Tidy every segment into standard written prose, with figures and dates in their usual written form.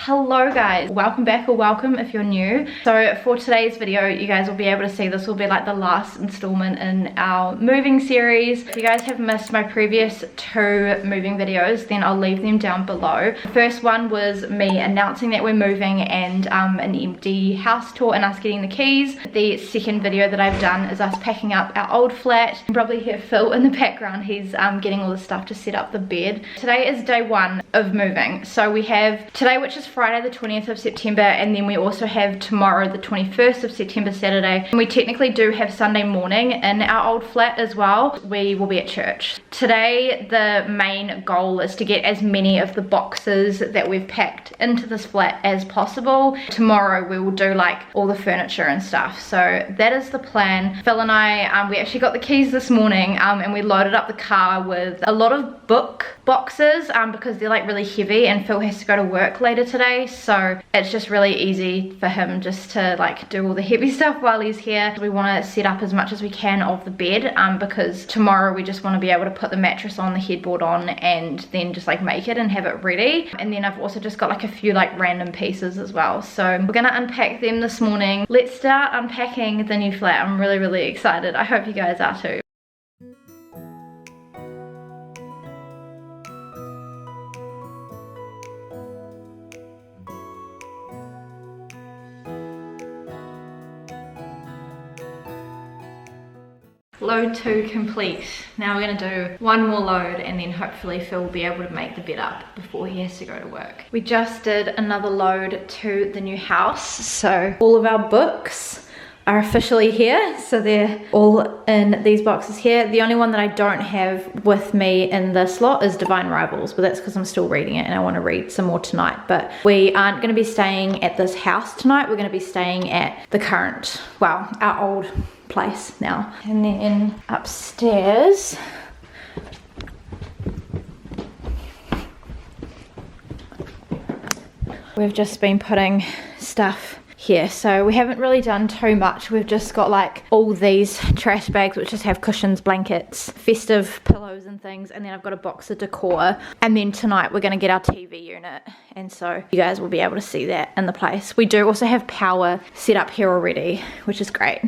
Hello guys, welcome back, or welcome if you're new. So for today's video, you guys will be able to see this will be like the last installment in our moving series. If you guys have missed my previous two moving videos, then I'll leave them down below. The first one was me announcing that we're moving and an empty house tour and us getting the keys. The second video that I've done is us packing up our old flat. You can probably hear Phil in the background. He's getting all the stuff to set up the bed. Today is day one of moving. So we have today, which is Friday the 20th of September, and then we also have tomorrow the 21st of September, Saturday. And we technically do have Sunday morning in our old flat as well. We will be at church. Today the main goal is to get as many of the boxes that we've packed into this flat as possible. Tomorrow we will do like all the furniture and stuff. So that is the plan. Phil and I, we actually got the keys this morning and we loaded up the car with a lot of book boxes because they're like really heavy, and Phil has to go to work later today, so it's just really easy for him just to like do all the heavy stuff while he's here. We want to set up as much as we can of the bed because tomorrow we just want to be able to put the mattress on, the headboard on, and then just like make it and have it ready. And then I've also just got like a few like random pieces as well, so we're gonna unpack them this morning. Let's start unpacking the new flat. I'm really excited. I hope you guys are too. Load 2 complete. Now we're gonna do one more load and then hopefully Phil will be able to make the bed up before he has to go to work. We just did another load to the new house, so all of our books are officially here, so they're all in these boxes here. The only one that I don't have with me in this lot is Divine Rivals, but that's because I'm still reading it and I want to read some more tonight. But we aren't going to be staying at this house tonight. We're going to be staying at the current, well, our old place now. And then upstairs, we've just been putting stuff here, so we haven't really done too much. We've just got like all these trash bags which just have cushions, blankets, festive pillows and things, and then I've got a box of decor. And then tonight we're going to get our TV unit, and so you guys will be able to see that in the place. We do also have power set up here already, which is great.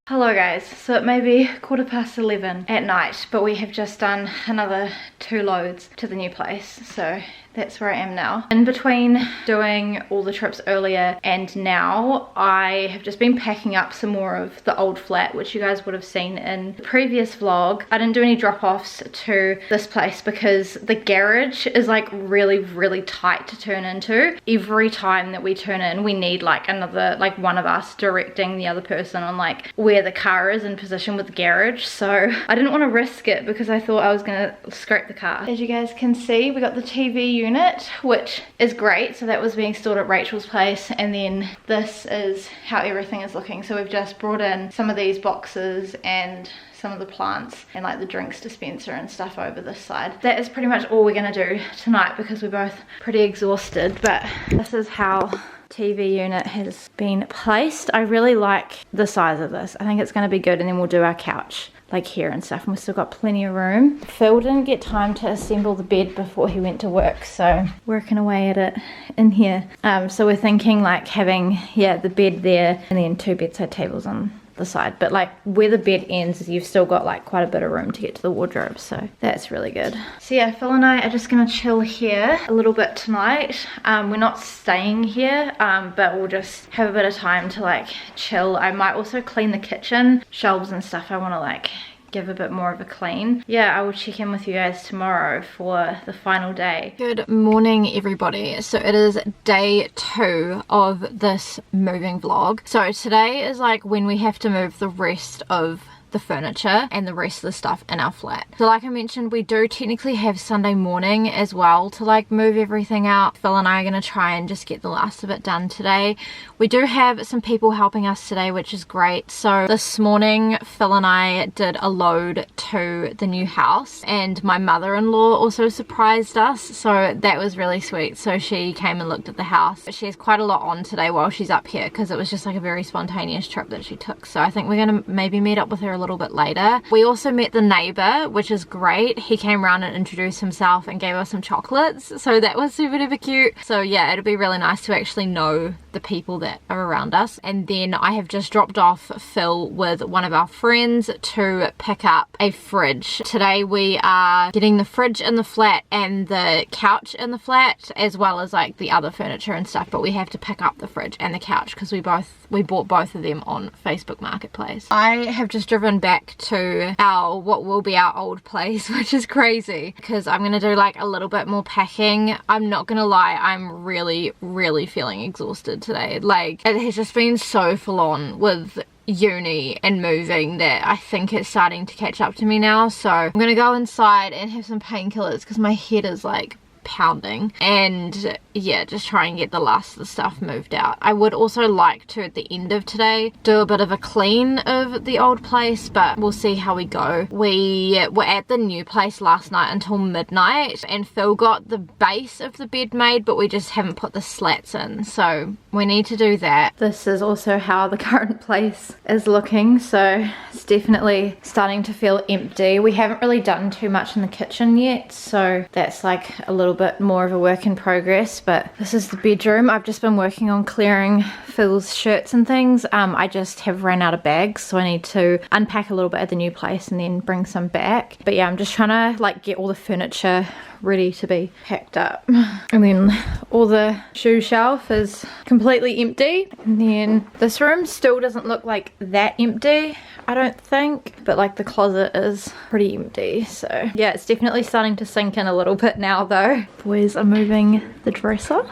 Hello guys, so it may be 11:15 at night, but we have just done another 2 loads to the new place, so that's where I am now. In between doing all the trips earlier and now, I have just been packing up some more of the old flat, which you guys would have seen in the previous vlog. I didn't do any drop-offs to this place because the garage is like really tight to turn into. Every time that we turn in, we need like another, like one of us directing the other person on like where the car is in position with the garage. So I didn't want to risk it because I thought I was gonna scrape the car. As you guys can see, we got the TV unit, which is great. So that was being stored at Rachel's place, and then this is how everything is looking. So we've just brought in some of these boxes and some of the plants and like the drinks dispenser and stuff over this side. That is pretty much all we're gonna do tonight because we're both pretty exhausted, but this is how TV unit has been placed. I really like the size of this. I think it's going to be good, and then we'll do our couch like here and stuff, and we've still got plenty of room. Phil didn't get time to assemble the bed before he went to work, so working away at it in here. So we're thinking like having, yeah, the bed there and then 2 bedside tables on the side, but like where the bed ends, you've still got like quite a bit of room to get to the wardrobe, so that's really good. So yeah, Phil and I are just gonna chill here a little bit tonight. We're not staying here, but we'll just have a bit of time to like chill. I might also clean the kitchen, shelves and stuff. I want to like give a bit more of a clean. Yeah, I will check in with you guys tomorrow for the final day. Good morning everybody. So it is day 2 of this moving vlog. So today is like when we have to move the rest of the furniture and the rest of the stuff in our flat. So like I mentioned, we do technically have Sunday morning as well to like move everything out. Phil and I are going to try and just get the last of it done today. We do have some people helping us today, which is great. So this morning Phil and I did a load to the new house, and my mother-in-law also surprised us, so that was really sweet. So she came and looked at the house. She has quite a lot on today while she's up here because it was just like a very spontaneous trip that she took. So I think we're gonna maybe meet up with her a little bit later. We also met the neighbor, which is great. He came around and introduced himself and gave us some chocolates, so that was super duper cute. So yeah, it'll be really nice to actually know the people that are around us. And then I have just dropped off Phil with one of our friends to pick up a fridge. Today we are getting the fridge in the flat and the couch in the flat, as well as like the other furniture and stuff, but we have to pick up the fridge and the couch because we bought both of them on Facebook Marketplace. I have just driven back to what will be our old place, which is crazy because I'm gonna do like a little bit more packing. I'm not gonna lie, I'm really feeling exhausted today. Like, it has just been so full on with uni and moving that I think it's starting to catch up to me now. So I'm gonna go inside and have some painkillers because my head is like pounding, and yeah, just try and get the last of the stuff moved out. I would also like to, at the end of today, do a bit of a clean of the old place, but we'll see how we go. We were at the new place last night until midnight, and Phil got the base of the bed made, but we just haven't put the slats in, so we need to do that. This is also how the current place is looking, so it's definitely starting to feel empty. We haven't really done too much in the kitchen yet, so that's like a little bit more of a work in progress. But this is the bedroom. I've just been working on clearing Phil's shirts and things. I just have ran out of bags, so I need to unpack a little bit at the new place and then bring some back. But yeah, I'm just trying to like get all the furniture ready to be packed up. And then all the shoe shelf is completely empty. And then this room still doesn't look like that empty, I don't think, but like the closet is pretty empty. So yeah, it's definitely starting to sink in a little bit now though. Boys are moving the dresser.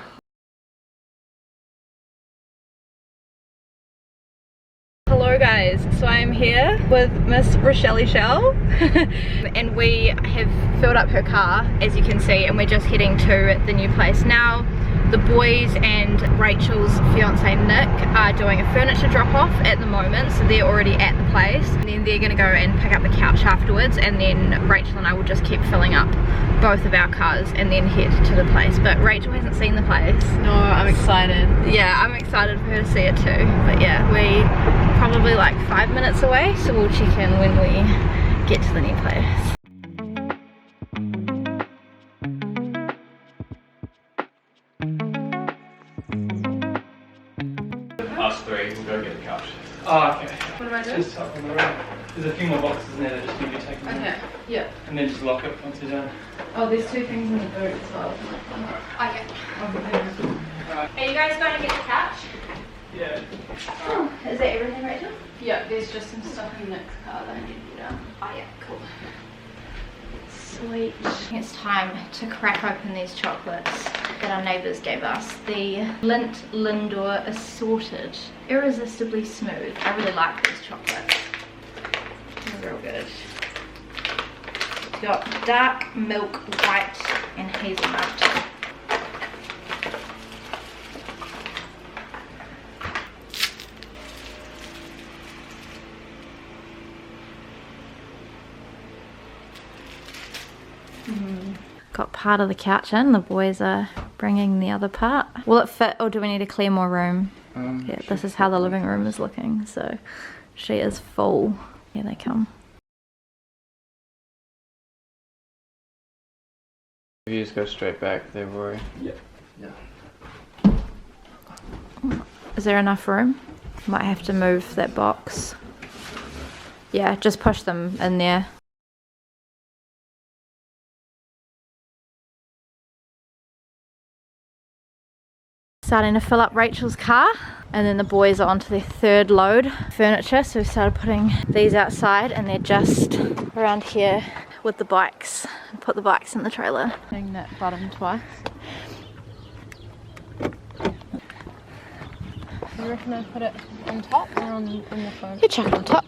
Hello guys, so I'm here with Miss Rochelle Shell and we have filled up her car, as you can see, and we're just heading to the new place now. The boys and Rachel's fiance Nick are doing a furniture drop off at the moment, so they're already at the place, and then they're going to go and pick up the couch afterwards, and then Rachel and I will just keep filling up both of our cars and then head to the place. But Rachel hasn't seen the place. No, I'm excited. Yeah, I'm excited for her to see it too. But yeah, we probably like 5 minutes away, so we'll check in when we get to the new place. Us three will go get the couch. Oh, okay. What am I doing? Just tuck on the road. There's a few more boxes in there that just need to be taken out. Okay, yeah. And then just lock it once you're done. Oh, there's two things in the boot as well. Okay. Are you guys going to get the couch? Yeah. Is that everything, Rachel? Yeah, there's just some stuff in Nick's car that I need to get out. Oh yeah, cool. Sweet. It's time to crack open these chocolates that our neighbours gave us. The Lindt Lindor Assorted. Irresistibly smooth. I really like these chocolates. They're real good. It's got dark milk, white and hazelnut. Got part of the couch in, the boys are bringing the other part. Will it fit or do we need to clear more room? Yeah, this is how the living room is looking, so she is full. Here they come. If you just go straight back there, Rory. Yeah. Is there enough room? Might have to move that box. Yeah, just push them in there. Starting to fill up Rachel's car, and then the boys are onto their third load of furniture, so we started putting these outside and they're just around here with the bikes. Put the bikes in the trailer. Hitting that button twice. Do you reckon I put it on top or on the phone? You chuck it on top.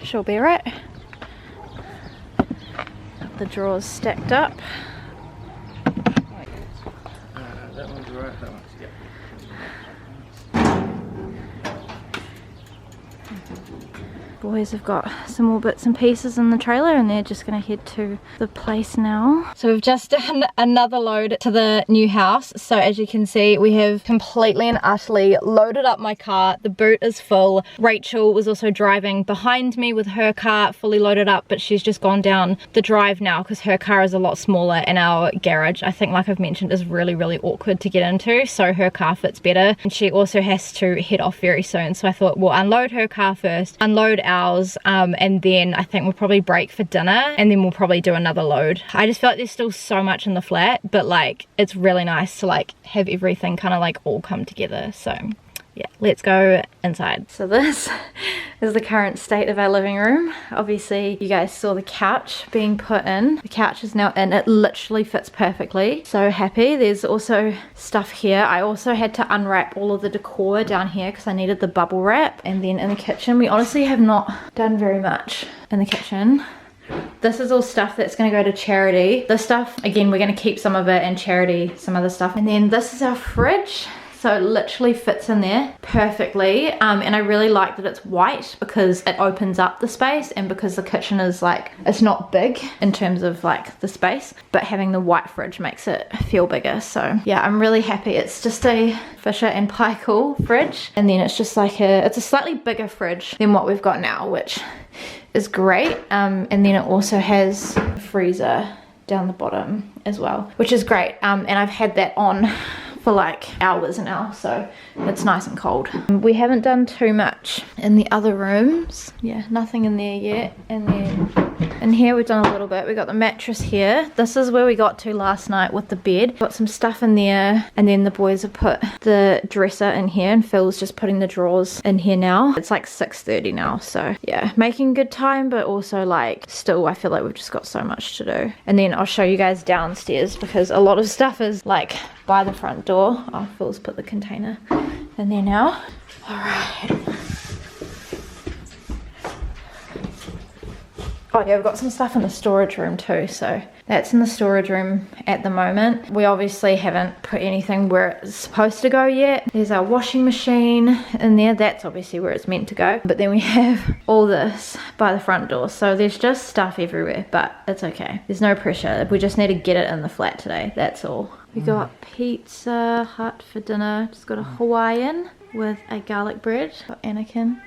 She'll be right. Got the drawers stacked up. That one's right, that one's, yeah. Boys have got some more bits and pieces in the trailer and they're just gonna head to the place now. So we've just done another load to the new house. So as you can see, we have completely and utterly loaded up my car. The boot is full. Rachel was also driving behind me with her car fully loaded up, but she's just gone down the drive now because her car is a lot smaller and our garage, I think, like I've mentioned, is really awkward to get into, so her car fits better. And she also has to head off very soon, so I thought we'll unload her car first, unload ours, and then I think we'll probably break for dinner and then we'll probably do another load. I just feel like there's still so much in the flat, but like it's really nice to like have everything kind of like all come together. So yeah, let's go inside. So this is the current state of our living room. Obviously you guys saw the couch being put in. The couch is now in. It literally fits perfectly. So happy. There's also stuff here. I also had to unwrap all of the decor down here because I needed the bubble wrap. And then in the kitchen, we honestly have not done very much in the kitchen. This is all stuff that's going to go to charity. This stuff, again, we're going to keep some of it and charity some other stuff. And then this is our fridge. So it literally fits in there perfectly, and I really like that it's white because it opens up the space, and because the kitchen is like, it's not big in terms of like the space, but having the white fridge makes it feel bigger. So yeah, I'm really happy. It's just a Fisher and Paykel fridge, and then it's just like it's a slightly bigger fridge than what we've got now, which is great. And then it also has a freezer down the bottom as well, which is great. And I've had that on for like hours now, so it's nice and cold. We haven't done too much in the other rooms. Yeah, nothing in there yet. And then in here we've done a little bit. We got the mattress here. This is where we got to last night with the bed. Got some stuff in there, and then the boys have put the dresser in here, and Phil's just putting the drawers in here now. It's like 6:30 now, so yeah, making good time, but also like still I feel like we've just got so much to do. And then I'll show you guys downstairs because a lot of stuff is like by the front door. Oh, Phil's put the container in there now. Alright. Oh yeah, we've got some stuff in the storage room too, so that's in the storage room at the moment. We obviously haven't put anything where it's supposed to go yet. There's our washing machine in there. That's obviously where it's meant to go. But then we have all this by the front door. So there's just stuff everywhere, but it's okay. There's no pressure. We just need to get it in the flat today. That's all. We got Pizza Hut for dinner. Just got a Hawaiian with a garlic bread. Got Anakin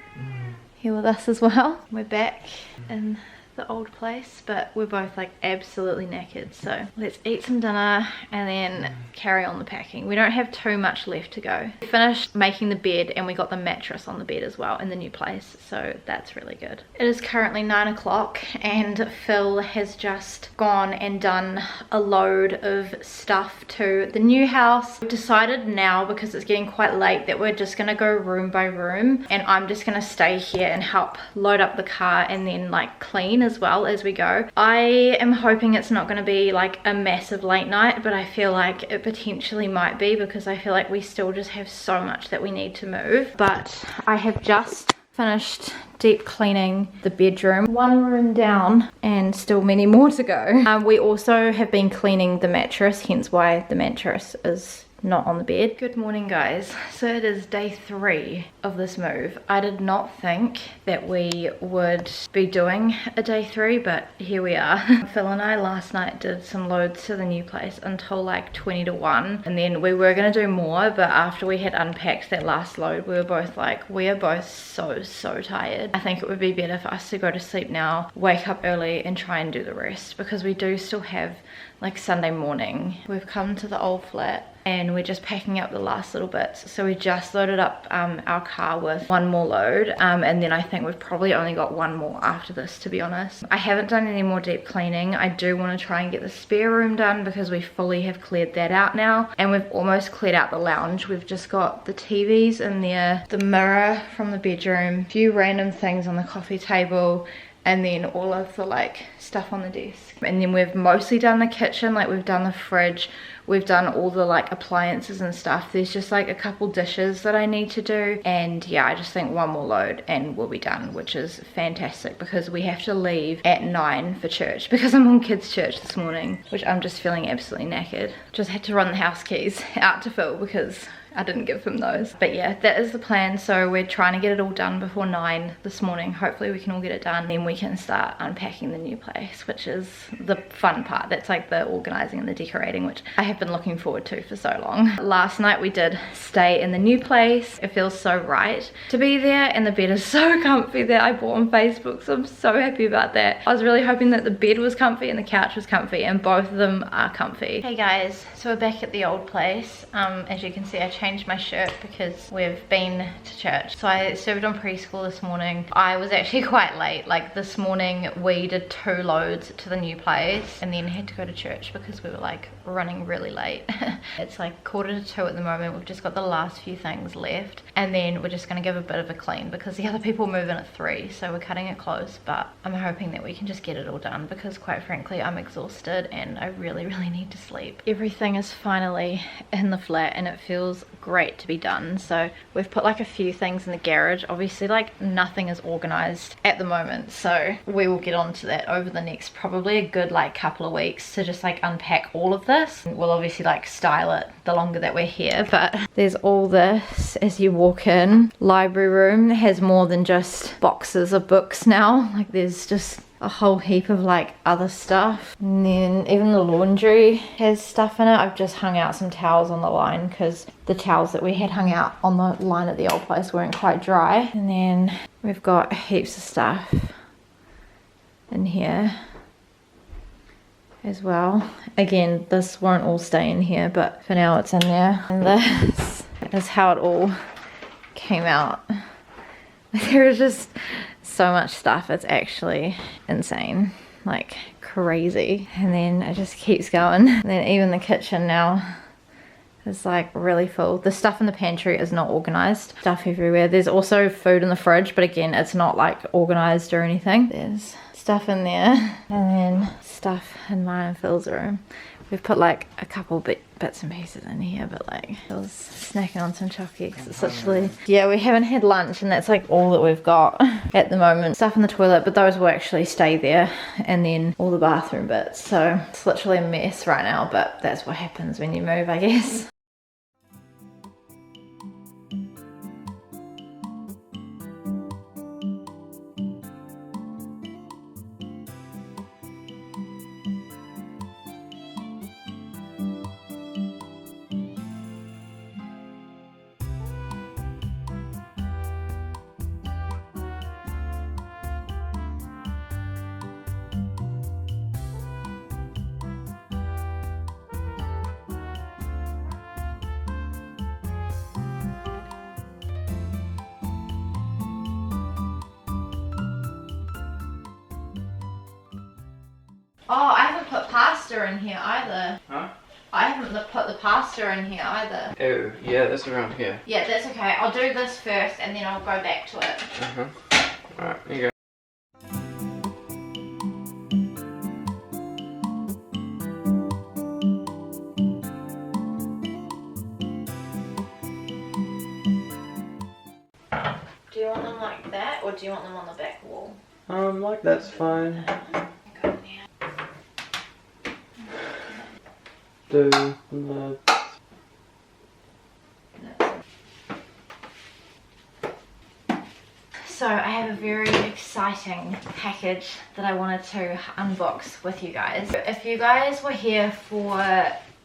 here with us as well. We're back in the old place, but we're both like absolutely knackered, so let's eat some dinner and then carry on the packing. We don't have too much left to go. We finished making the bed and we got the mattress on the bed as well in the new place, so that's really good. It is currently 9 o'clock and Phil has just gone and done a load of stuff to the new house. We've decided now, because it's getting quite late, that we're just gonna go room by room, and I'm just gonna stay here and help load up the car and then like clean as well as we go. I am hoping it's not going to be like a massive late night, but I feel like it potentially might be, because I feel like we still just have so much that we need to move. But I have just finished deep cleaning the bedroom, one room down and still many more to go. We also have been cleaning the mattress, hence why the mattress is not on the bed. Good morning guys. So it is day 3 of this move. I did not think that we would be doing a day 3, but here we are. Phil and I last night did some loads to the new place until like 20 to 1, and then we were gonna do more, but after we had unpacked that last load, we were both like, we are both so tired. I think it would be better for us to go to sleep now, wake up early and try and do the rest, because we do still have like Sunday morning. We've come to the old flat and we're just packing up the last little bits. So we just loaded up our car with one more load, and then I think we've probably only got one more after this, to be honest. I haven't done any more deep cleaning. I do want to try and get the spare room done because we fully have cleared that out now, and we've almost cleared out the lounge. We've just got the TVs in there, the mirror from the bedroom, a few random things on the coffee table, and then all of the like stuff on the desk. And then we've mostly done the kitchen, like we've done the fridge, we've done all the like appliances and stuff. There's just like a couple dishes that I need to do, and yeah, I just think one more load and we'll be done, which is fantastic because we have to leave at 9 for church because I'm on kids church this morning, which I'm just feeling absolutely knackered. Just had to run the house keys out to Phil because I didn't give him those. But yeah, that is the plan. So we're trying to get it all done before 9 this morning. Hopefully we can all get it done, then we can start unpacking the new place, which is the fun part. That's like the organizing and the decorating, which I have been looking forward to for so long. Last night we did stay in the new place. It feels so right to be there, and the bed is so comfy that I bought on Facebook, so I'm so happy about that. I was really hoping that the bed was comfy and the couch was comfy, and both of them are comfy. Hey guys, so we're back at the old place. As you can see, I changed my shirt because we've been to church. So I served on preschool this morning. I was actually quite late. Like this morning we did 2 loads to the new place and then had to go to church because we were like running really late. It's like 1:45 at the moment. We've just got the last few things left, and then we're just going to give a bit of a clean because the other people move in at 3, so we're cutting it close. But I'm hoping that we can just get it all done because quite frankly I'm exhausted and I really need to sleep. Everything is finally in the flat and it feels great to be done. So we've put like a few things in the garage. Obviously like nothing is organized at the moment, so we will get on to that over the next probably a good like couple of weeks to just like unpack all of this. We'll obviously like style it the longer that we're here, but there's all this as you walk in. Library room has more than just boxes of books now. Like there's just a whole heap of like other stuff, and then even the laundry has stuff in it. I've just hung out some towels on the line because the towels that we had hung out on the line at the old place weren't quite dry. And then we've got heaps of stuff in here as well. Again, this won't all stay in here, but for now it's in there. And this is how it all came out. There is just so much stuff, it's actually insane, like crazy. And then it just keeps going. And then even the kitchen now is like really full. The stuff in the pantry is not organized. Stuff everywhere. There's also food in the fridge, but again it's not like organized or anything. There's stuff in there, and then stuff in mine and Phil's room. We've put like a couple bits and pieces in here, but like I was snacking on some chocolate because it's literally, yeah, we haven't had lunch and that's like all that we've got at the moment. Stuff in the toilet, but those will actually stay there, and then all the bathroom bits. So it's literally a mess right now, but that's what happens when you move, I guess. Oh, I haven't put pasta in here either. Huh? I haven't put the pasta in here either. Oh, yeah, that's around here. Yeah, that's okay. I'll do this first and then I'll go back to it. Alright, there you go. Do you want them like that, or do you want them on the back wall? Like that's fine. Do the... So I have a very exciting package that I wanted to unbox with you guys. If you guys were here for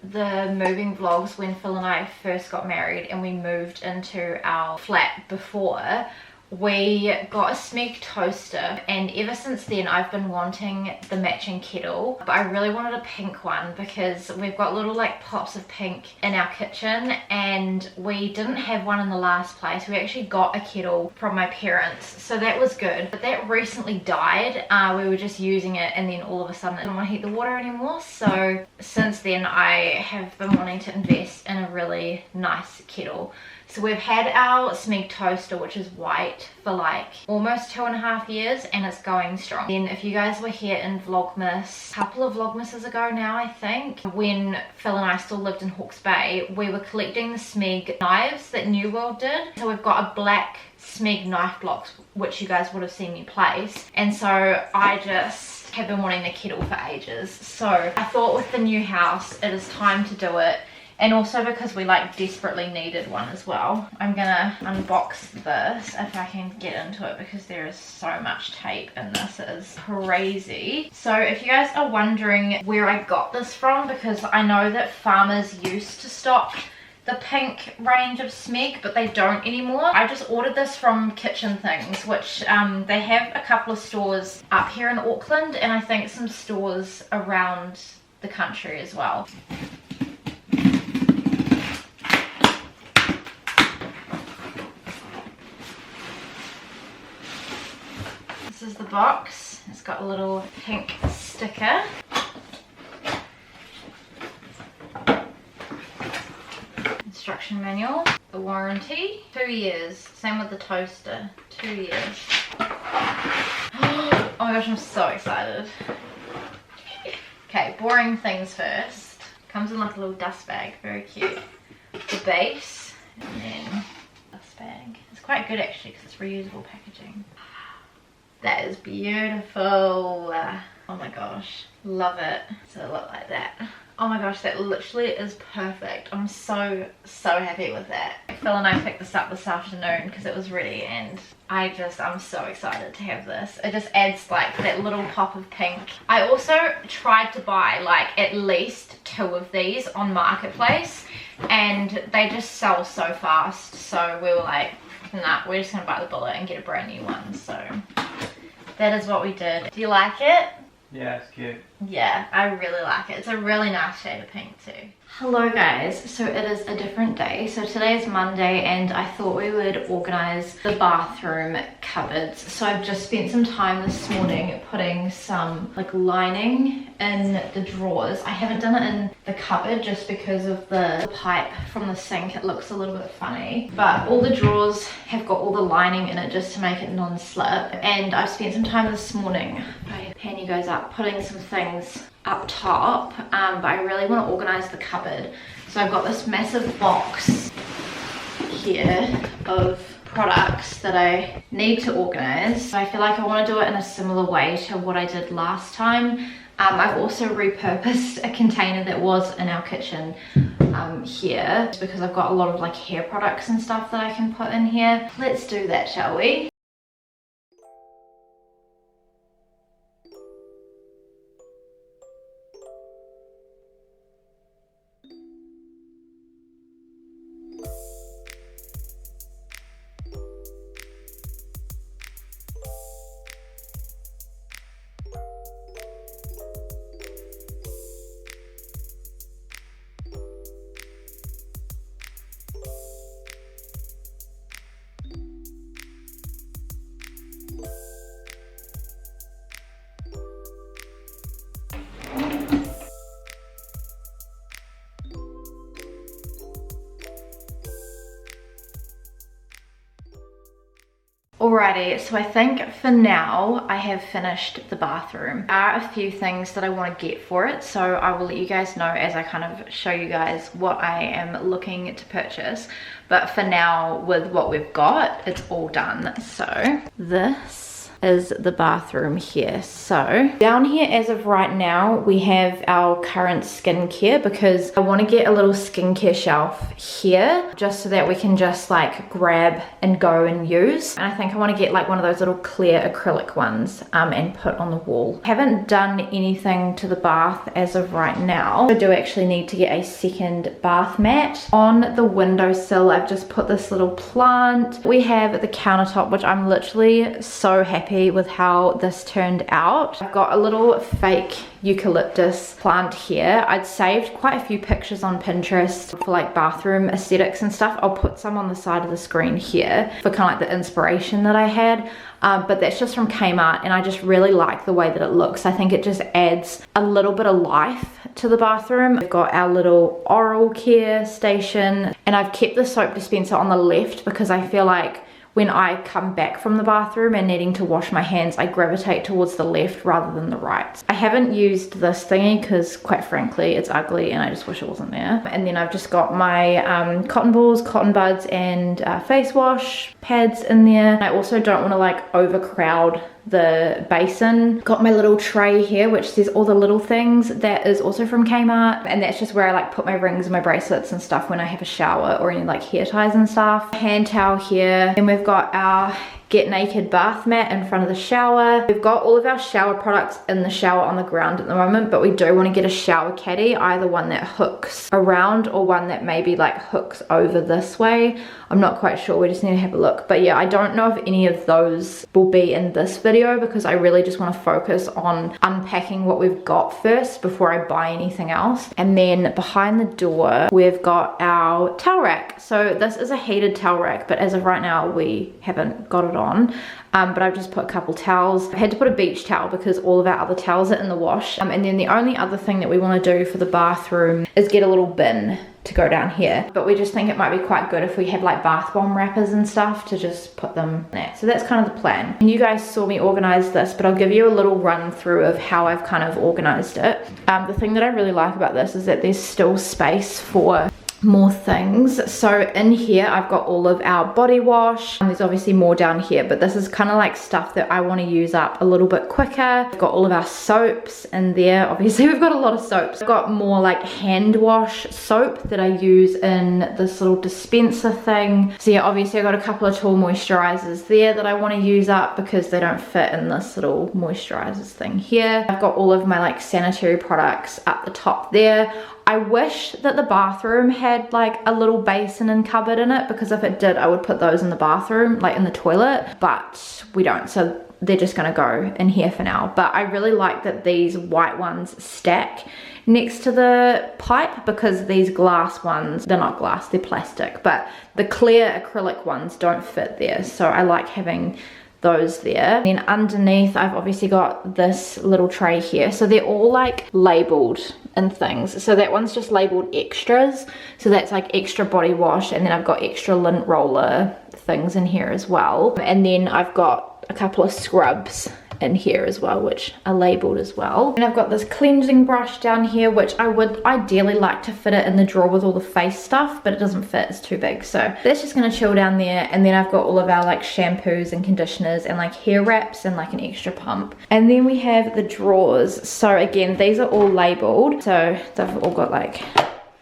the moving vlogs when Phil and I first got married and we moved into our flat before, we got a Smeg toaster, and ever since then I've been wanting the matching kettle, but I really wanted a pink one because we've got little like pops of pink in our kitchen and we didn't have one in the last place. We actually got a kettle from my parents, so that was good, but that recently died. We were just using it and then all of a sudden it didn't want to heat the water anymore, so since then I have been wanting to invest in a really nice kettle. So we've had our Smeg toaster, which is white, for like almost 2.5 years, and it's going strong. Then if you guys were here in Vlogmas, a couple of Vlogmases ago now I think, when Phil and I still lived in Hawke's Bay, we were collecting the Smeg knives that New World did. So we've got a black Smeg knife blocks, which you guys would have seen me place, and so I just have been wanting the kettle for ages. So I thought with the new house it is time to do it. And also because we like desperately needed one as well. I'm gonna unbox this if I can get into it, because there is so much tape in this. It is crazy. So if you guys are wondering where I got this from, because I know that farmers used to stock the pink range of Smeg, but they don't anymore. I just ordered this from Kitchen Things, which they have a couple of stores up here in Auckland, and I think some stores around the country as well. This is the box. It's got a little pink sticker. Instruction manual. The warranty. 2 years. Same with the toaster. 2 years. Oh my gosh, I'm so excited. Okay, boring things first. Comes in like a little dust bag. Very cute. The base. And then dust bag. It's quite good actually because it's reusable packaging. That is beautiful. Oh my gosh, love it. So it look like that. Oh my gosh, that literally is perfect. I'm so happy with that. Phil and I picked this up this afternoon because it was ready, and I'm so excited to have this. It just adds like that little pop of pink. I also tried to buy like at least 2 of these on Marketplace, and they just sell so fast. So we were like, nah, we're just gonna bite the bullet and get a brand new one. So that is what we did. Do you like it? Yeah, it's cute. Yeah, I really like it. It's a really nice shade of pink too. Hello guys, so it is a different day. So today is Monday and I thought we would organize the bathroom cupboards. So I've just spent some time this morning putting some like lining in the drawers. I haven't done it in the cupboard just because of the pipe from the sink. It looks a little bit funny, but all the drawers have got all the lining in it just to make it non-slip. And I've spent some time this morning, if I pan you guys up, putting some things up top, but I really want to organize the cupboard. So I've got this massive box here of products that I need to organize. So I feel like I want to do it in a similar way to what I did last time. I've also repurposed a container that was in our kitchen here, because I've got a lot of like hair products and stuff that I can put in here. Let's do that, shall we? Alrighty, so I think for now I have finished the bathroom. There are a few things that I want to get for it, so I will let you guys know as I kind of show you guys what I am looking to purchase. But for now, with what we've got, it's all done. So this is the bathroom here. So down here as of right now we have our current skincare, because I want to get a little skincare shelf here just so that we can just like grab and go and use. And I think I want to get like one of those little clear acrylic ones and put on the wall. I haven't done anything to the bath as of right now. I do actually need to get a second bath mat. On the windowsill I've just put this little plant. We have the countertop, which I'm literally so happy with how this turned out. I've got a little fake eucalyptus plant here. I'd saved quite a few pictures on Pinterest for like bathroom aesthetics and stuff. I'll put some on the side of the screen here for kind of like the inspiration that I had. but that's just from Kmart, and I just really like the way that it looks. I think it just adds a little bit of life to the bathroom. We've got our little oral care station, and I've kept the soap dispenser on the left because I feel like when I come back from the bathroom and needing to wash my hands, I gravitate towards the left rather than the right. I haven't used this thingy because quite frankly it's ugly and I just wish it wasn't there. And then I've just got my cotton balls, cotton buds, and face wash pads in there. I also don't want to like overcrowd the basin. Got my little tray here which says all the little things. That is also from Kmart, and that's just where I like put my rings and my bracelets and stuff when I have a shower, or any like hair ties and stuff. Hand towel here, and we've got our Get Naked bath mat in front of the shower. We've got all of our shower products in the shower on the ground at the moment, but we do want to get a shower caddy, either one that hooks around or one that maybe like hooks over this way. I'm not quite sure, we just need to have a look. But yeah, I don't know if any of those will be in this video because I really just want to focus on unpacking what we've got first before I buy anything else. And then behind the door, we've got our towel rack. So this is a heated towel rack, but as of right now, we haven't got it on. But I've just put a couple towels. I had to put a beach towel because all of our other towels are in the wash. And then the only other thing that we want to do for the bathroom is get a little bin to go down here, but we just think it might be quite good if we have like bath bomb wrappers and stuff to just put them there. So that's kind of the plan. And you guys saw me organize this, but I'll give you a little run through of how I've kind of organized it. The thing that I really like about this is that there's still space for more things. So in here I've got all of our body wash, and there's obviously more down here, but this is kind of like stuff that I want to use up a little bit quicker. We've got all of our soaps in there. Obviously we've got a lot of soaps. I've got more like hand wash soap that I use in this little dispenser thing. So yeah, obviously I've got a couple of tall moisturizers there that I want to use up because they don't fit in this little moisturizers thing here. I've got all of my like sanitary products up the top there. I wish that the bathroom had like a little basin and cupboard in it, because if it did, I would put those in the bathroom, like in the toilet, but we don't. So they're just gonna go in here for now. But I really like that these white ones stack next to the pipe, because these glass ones, they're not glass, they're plastic, but the clear acrylic ones don't fit there. So I like having those there. Then underneath I've obviously got this little tray here, so they're all like labeled and things. So that one's just labeled extras, so that's like extra body wash, and then I've got extra lint roller things in here as well. And then I've got a couple of scrubs in here as well, which are labeled as well. And I've got this cleansing brush down here, which I would ideally like to fit it in the drawer with all the face stuff, but it doesn't fit, it's too big. So that's just gonna chill down there. And then I've got all of our like shampoos and conditioners and like hair wraps and like an extra pump. And then we have the drawers. So again, these are all labeled, so they've all got like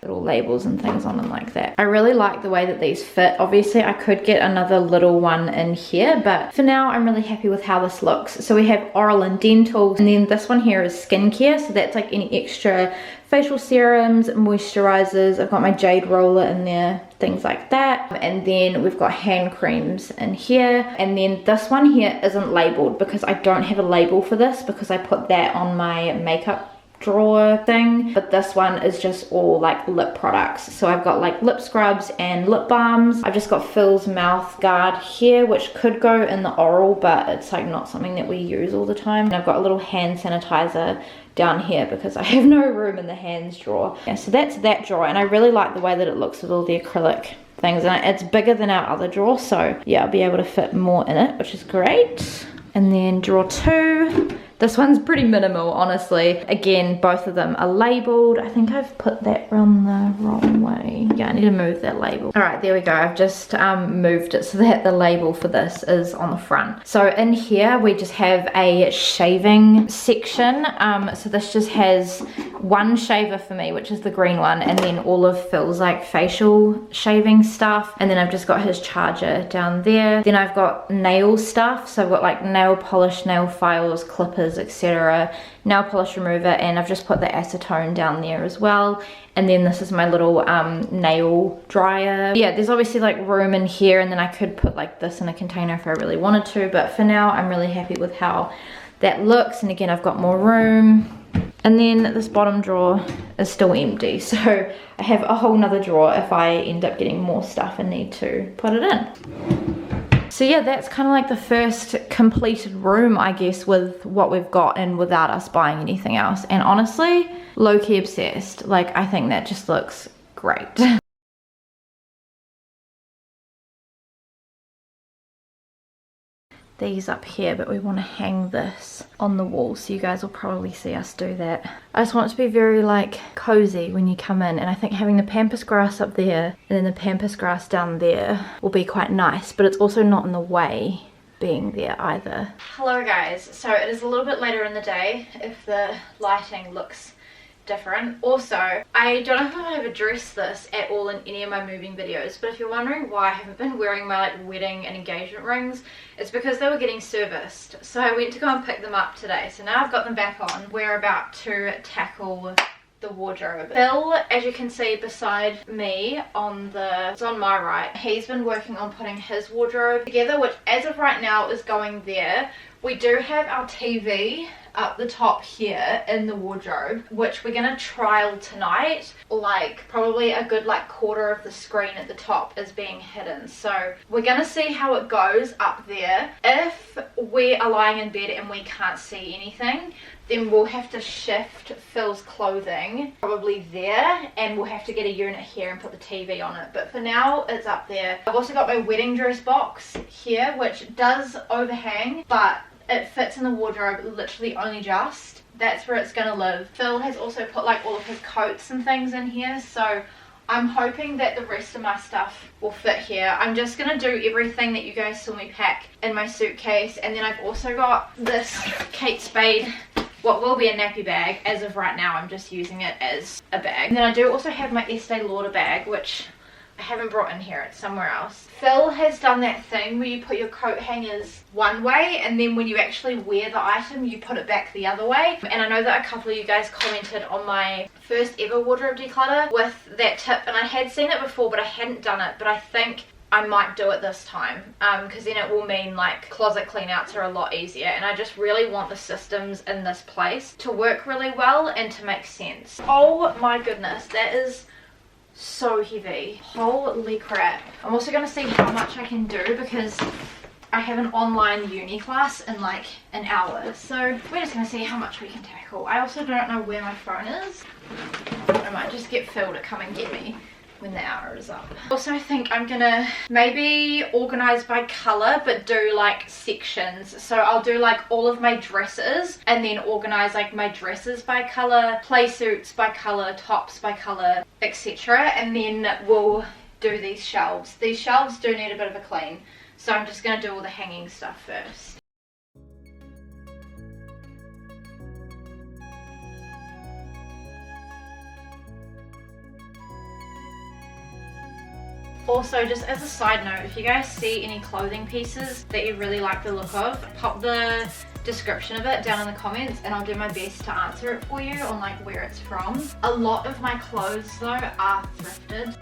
little labels and things on them like that. I really like the way that these fit. Obviously I could get another little one in here, but for now I'm really happy with how this looks. So we have oral and dental, and then this one here is skincare, so that's like any extra facial serums, moisturizers. I've got my jade roller in there, things like that. And then we've got hand creams in here. And then this one here isn't labeled because I don't have a label for this, because I put that on my makeup drawer thing, but this one is just all like lip products. So I've got like lip scrubs and lip balms. I've just got Phil's mouth guard here, which could go in the oral, but it's like not something that we use all the time. And I've got a little hand sanitizer down here because I have no room in the hands drawer. Yeah, so that's that drawer, and I really like the way that it looks with all the acrylic things, and it's bigger than our other drawer, so yeah, I'll be able to fit more in it, which is great. And then drawer 2, this one's pretty minimal, honestly. Again, both of them are labeled. I think I've put that on the wrong way. Yeah, I need to move that label. All right, there we go. I've just moved it so that the label for this is on the front. So in here, we just have a shaving section. So this just has one shaver for me, which is the green one, and then all of Phil's like facial shaving stuff. And then I've just got his charger down there. Then I've got nail stuff. So I've got like nail polish, nail files, clippers, etc., nail polish remover, and I've just put the acetone down there as well. And then this is my little nail dryer. Yeah, there's obviously like room in here, and then I could put like this in a container if I really wanted to, but for now I'm really happy with how that looks. And again, I've got more room. And then this bottom drawer is still empty, so I have a whole nother drawer if I end up getting more stuff and need to put it in. So yeah, that's kind of like the first completed room, I guess, with what we've got and without us buying anything else. And honestly, low-key obsessed. Like, I think that just looks great. These up here, but we want to hang this on the wall, so you guys will probably see us do that. I just want it to be very like cozy when you come in, and I think having the pampas grass up there and then the pampas grass down there will be quite nice, but it's also not in the way being there either. Hello guys, so it is a little bit later in the day if the lighting looks different. Also, I don't know if I've addressed this at all in any of my moving videos, but if you're wondering why I haven't been wearing my like wedding and engagement rings, it's because they were getting serviced. So I went to go and pick them up today. So now I've got them back on. We're about to tackle the wardrobe. Phil, as you can see beside me it's on my right, he's been working on putting his wardrobe together, which as of right now is going there. We do have our TV up the top here in the wardrobe, which we're gonna trial tonight. Like probably a good like quarter of the screen at the top is being hidden, so we're gonna see how it goes up there. If we are lying in bed and we can't see anything, then we'll have to shift Phil's clothing probably there, and we'll have to get a unit here and put the TV on it. But for now, it's up there. I've also got my wedding dress box here, which does overhang, but it fits in the wardrobe literally only just. That's where it's gonna live. Phil has also put like all of his coats and things in here, so I'm hoping that the rest of my stuff will fit here. I'm just gonna do everything that you guys saw me pack in my suitcase, and then I've also got this Kate Spade, what will be a nappy bag. As of right now, I'm just using it as a bag. And then I do also have my Estee Lauder bag, which I haven't brought in here, it's somewhere else. Phil has done that thing where you put your coat hangers one way, and then when you actually wear the item, you put it back the other way. And I know that a couple of you guys commented on my first ever wardrobe declutter with that tip, and I had seen it before, but I hadn't done it. But I think I might do it this time, because then it will mean like closet clean outs are a lot easier, and I just really want the systems in this place to work really well and to make sense. Oh my goodness, that is so heavy. Holy crap. I'm also going to see how much I can do, because I have an online uni class in like an hour, so we're just going to see how much we can tackle. I also don't know where my phone is. I might just get Phil to come and get me when the hour is up. Also, I think I'm gonna maybe organize by color, but do like sections. So I'll do like all of my dresses, and then organize like my dresses by color, play suits by color, tops by color, etc. And then we'll do these shelves. These shelves do need a bit of a clean, so I'm just gonna do all the hanging stuff first. Also, just as a side note, if you guys see any clothing pieces that you really like the look of, pop the description of it down in the comments, and I'll do my best to answer it for you on like where it's from. A lot of my clothes though are thrifted.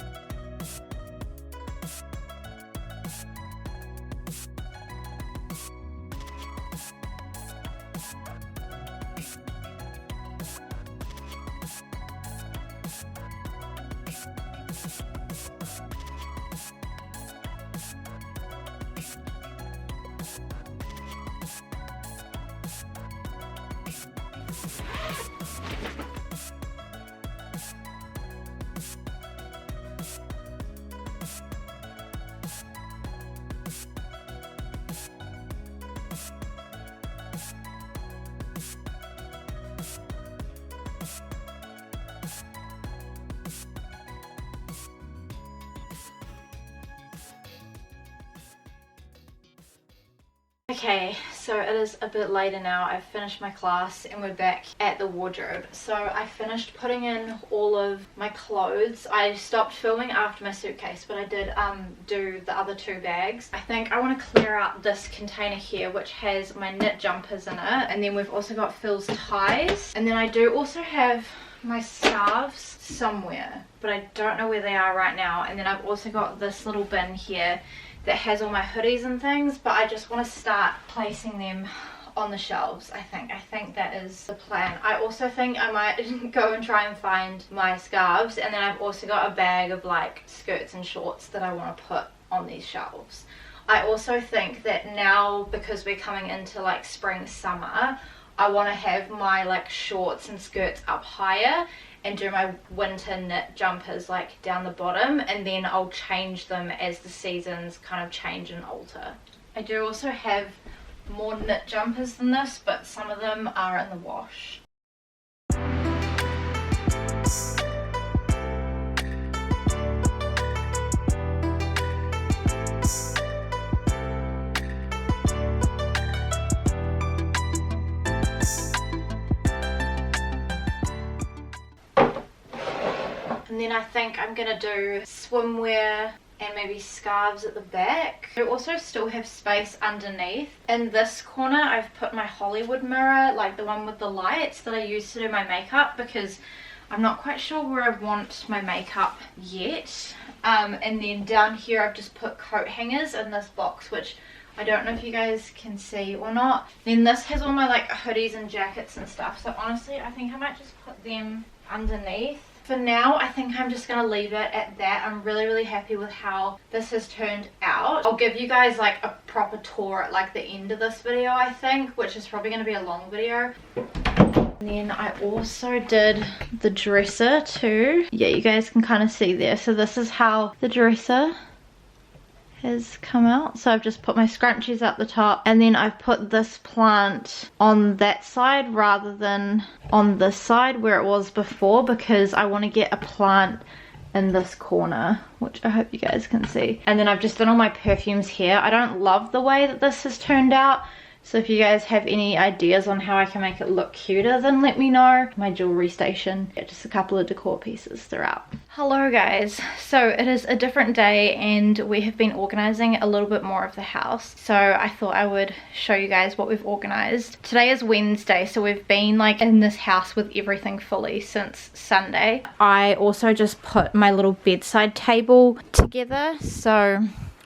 Okay, so it is a bit later now. I've finished my class and we're back at the wardrobe. So I finished putting in all of my clothes. I stopped filming after my suitcase, but I did do the other two bags. I think I want to clear out this container here, which has my knit jumpers in it, and then we've also got Phil's ties, and then I do also have my scarves somewhere, but I don't know where they are right now. And then I've also got this little bin here that has all my hoodies and things, but I just want to start placing them on the shelves. I think that is the plan. I also think I might go and try and find my scarves, and then I've also got a bag of like skirts and shorts that I want to put on these shelves. I also think that now, because we're coming into like spring, summer, I want to have my like shorts and skirts up higher and do my winter knit jumpers like down the bottom, and then I'll change them as the seasons kind of change and alter. I do also have more knit jumpers than this, but some of them are in the wash. And then I think I'm gonna do swimwear and maybe scarves at the back. I also still have space underneath. In this corner I've put my Hollywood mirror, like the one with the lights that I use to do my makeup, because I'm not quite sure where I want my makeup yet. And then down here I've just put coat hangers in this box, which I don't know if you guys can see or not. Then this has all my like hoodies and jackets and stuff, so honestly I think I might just put them underneath. For now, I think I'm just going to leave it at that. I'm really happy with how this has turned out. I'll give you guys like a proper tour at like the end of this video, I think, which is probably going to be a long video. And then I also did the dresser too. Yeah, you guys can kind of see there. So this is how the dresser has come out. So I've just put my scrunchies up the top, and then I've put this plant on that side rather than on this side where it was before, because I want to get a plant in this corner, which I hope you guys can see. And then I've just done all my perfumes here. I don't love the way that this has turned out, so if you guys have any ideas on how I can make it look cuter, then let me know. My jewelry station, yeah, just a couple of decor pieces throughout. Hello guys, so it is a different day and we have been organizing a little bit more of the house. So I thought I would show you guys what we've organized. Today is Wednesday, so we've been like in this house with everything fully since Sunday. I also just put my little bedside table together, so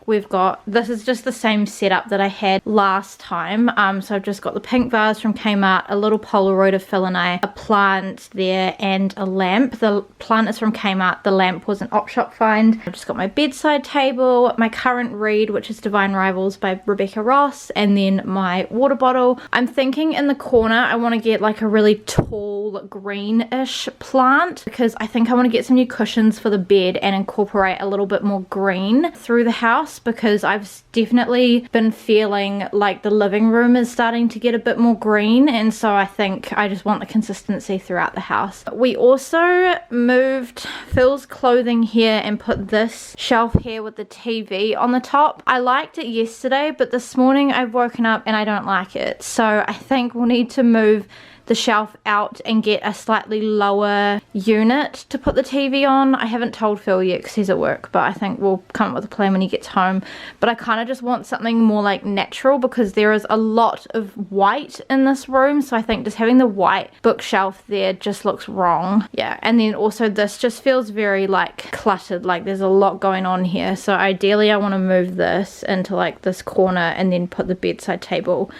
we've got, this is just the same setup that I had last time. So I've just got the pink vase from Kmart, a little Polaroid of Phil and I, a plant there, and a lamp. The plant is from Kmart, the lamp was an op shop find. I've just got my bedside table, my current read, which is Divine Rivals by Rebecca Ross, and then my water bottle. I'm thinking in the corner I want to get like a really tall greenish plant, because I think I want to get some new cushions for the bed and incorporate a little bit more green through the house, because I've definitely been feeling like the living room is starting to get a bit more green, and so I think I just want the consistency throughout the house. We also moved Phil's clothing here and put this shelf here with the TV on the top. I liked it yesterday, but this morning I've woken up and I don't like it, so I think we'll need to move the shelf out and get a slightly lower unit to put the TV on. I haven't told Phil yet because he's at work, but I think we'll come up with a plan when he gets home. But I kind of just want something more like natural, because there is a lot of white in this room, so I think just having the white bookshelf there just looks wrong. Yeah, and then also this just feels very like cluttered, like there's a lot going on here, so ideally I want to move this into like this corner and then put the bedside table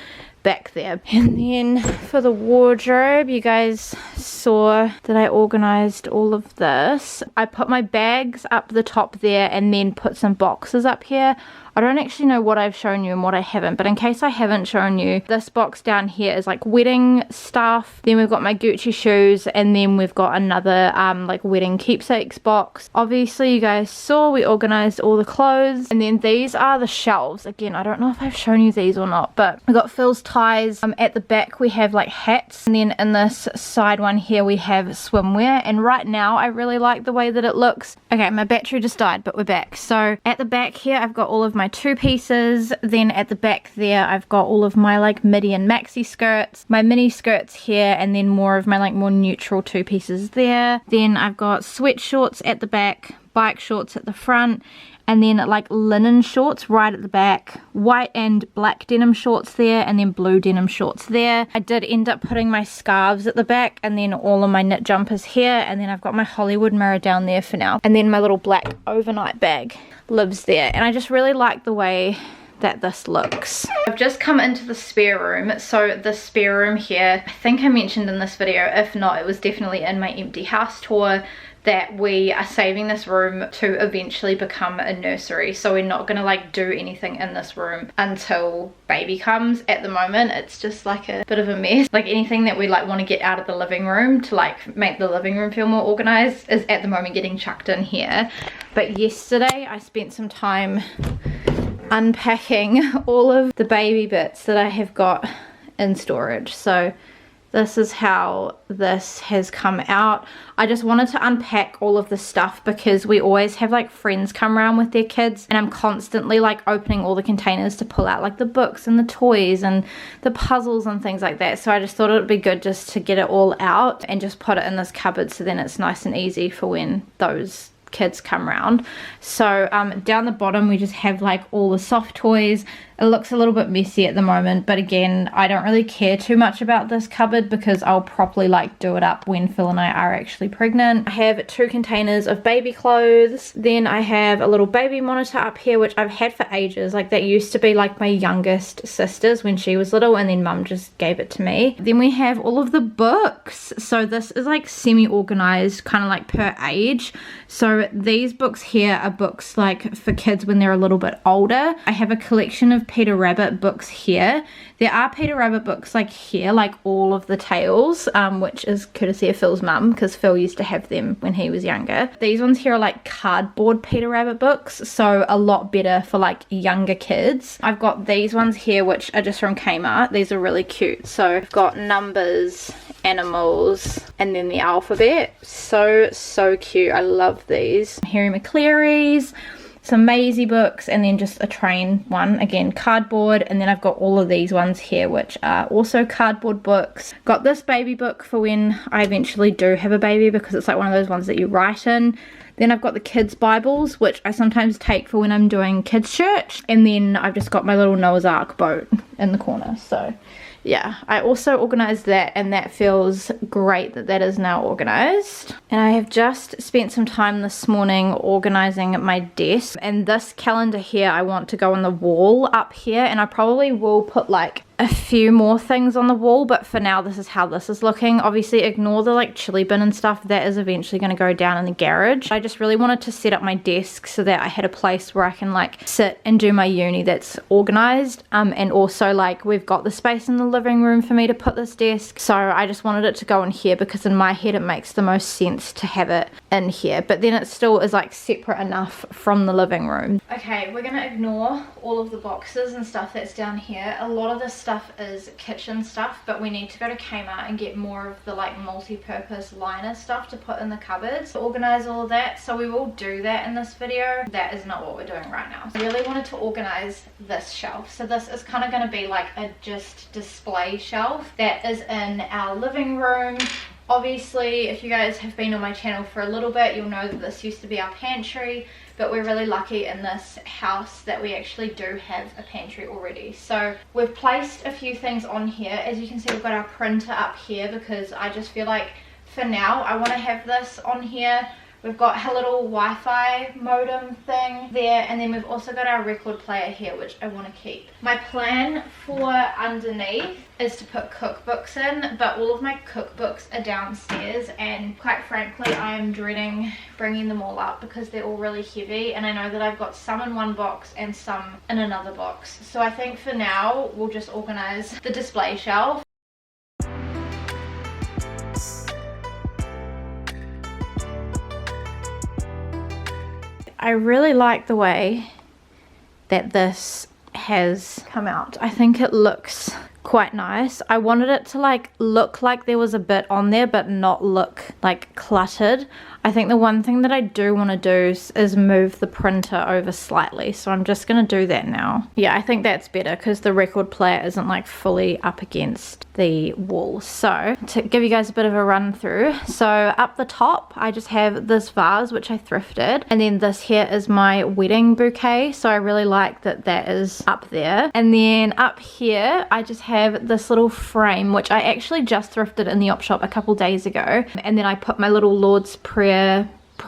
back there. And then for the wardrobe, you guys saw that I organized all of this. I put my bags up the top there and then put some boxes up here. I don't actually know what I've shown you and what I haven't, but in case I haven't shown you, this box down here is like wedding stuff. Then we've got my Gucci shoes, and then we've got another like wedding keepsakes box. Obviously you guys saw we organized all the clothes, and then these are the shelves. Again, I don't know if I've shown you these or not, but we got Phil's ties. At the back we have like hats, and then in this side one here we have swimwear, and right now I really like the way that it looks. Okay, my battery just died, but we're back. So at the back here I've got all of my two pieces, then at the back there I've got all of my like midi and maxi skirts, my mini skirts here, and then more of my like more neutral two pieces there. Then I've got sweat shorts at the back, bike shorts at the front, and then like linen shorts right at the back, white and black denim shorts there, and then blue denim shorts there. I did end up putting my scarves at the back, and then all of my knit jumpers here, and then I've got my Hollywood mirror down there for now, and then my little black overnight bag lives there. And I just really like the way that this looks. I've just come into the spare room. So the spare room here, I think I mentioned in this video, if not it was definitely in my empty house tour, that we are saving this room to eventually become a nursery. So we're not gonna like do anything in this room until baby comes. At the moment it's just like a bit of a mess. Like anything that we like want to get out of the living room to like make the living room feel more organized is at the moment getting chucked in here. But yesterday I spent some time unpacking all of the baby bits that I have got in storage. So this is how this has come out. I just wanted to unpack all of the stuff because we always have like friends come around with their kids, and I'm constantly like opening all the containers to pull out like the books and the toys and the puzzles and things like that. So I just thought it would be good just to get it all out and just put it in this cupboard, so then it's nice and easy for when those kids come around. So down the bottom we just have like all the soft toys. It looks a little bit messy at the moment, but again, I don't really care too much about this cupboard because I'll properly like do it up when Phil and I are actually pregnant. I have 2 containers of baby clothes. Then I have a little baby monitor up here, which I've had for ages. Like that used to be like my youngest sister's when she was little, and then mum just gave it to me. Then we have all of the books. So this is like semi-organized, kind of like per age. So these books here are books like for kids when they're a little bit older. I have a collection of Peter Rabbit books here. There are Peter Rabbit books like here, like all of the tales, which is courtesy of Phil's mum because Phil used to have them when he was younger. These ones here are like cardboard Peter Rabbit books, so a lot better for like younger kids. I've got these ones here which are just from Kmart. These are really cute. So I've got numbers, animals, and then the alphabet. So cute. I love these. Harry McCleary's, some Maisie books, and then just a train one, again cardboard. And then I've got all of these ones here which are also cardboard books. Got this baby book for when I eventually do have a baby because it's like one of those ones that you write in. Then I've got the kids Bibles, which I sometimes take for when I'm doing kids church. And then I've just got my little Noah's Ark boat in the corner. So yeah, I also organized that, and that feels great that that is now organized. And I have just spent some time this morning organizing my desk, and this calendar here I want to go on the wall up here, and I probably will put like a few more things on the wall, but for now this is how this is looking. Obviously ignore the like chili bin and stuff, that is eventually going to go down in the garage. I just really wanted to set up my desk so that I had a place where I can like sit and do my uni that's organized, and also like we've got the space in the living room for me to put this desk, so I just wanted it to go in here because in my head it makes the most sense to have it in here, but then it still is like separate enough from the living room. Okay, we're gonna ignore all of the boxes and stuff that's down here. A lot of this stuff is kitchen stuff, but we need to go to Kmart and get more of the like multi-purpose liner stuff to put in the cupboards to organize all of that, so we will do that in this video. That is not what we're doing right now. I really wanted to organize this shelf, so this is kind of going to be like a just display shelf that is in our living room. Obviously, if you guys have been on my channel for a little bit, you'll know that this used to be our pantry, but we're really lucky in this house that we actually do have a pantry already. So we've placed a few things on here. As you can see, we've got our printer up here because I just feel like for now I want to have this on here. We've got a little Wi-Fi modem thing there, and then we've also got our record player here, which I want to keep. My plan for underneath is to put cookbooks in, but all of my cookbooks are downstairs, and quite frankly I am dreading bringing them all up because they're all really heavy, and I know that I've got some in one box and some in another box. So I think for now we'll just organize the display shelf. I really like the way that this has come out. I think it looks quite nice. I wanted it to like look like there was a bit on there but not look like cluttered. I think the one thing that I do want to do is move the printer over slightly, so I'm just going to do that now. Yeah, I think that's better because the record player isn't like fully up against the wall. So to give you guys a bit of a run through, so up the top I just have this vase which I thrifted, and then this here is my wedding bouquet, so I really like that that is up there. And then up here I just have this little frame which I actually just thrifted in the op shop a couple days ago, and then I put my little Lord's Prayer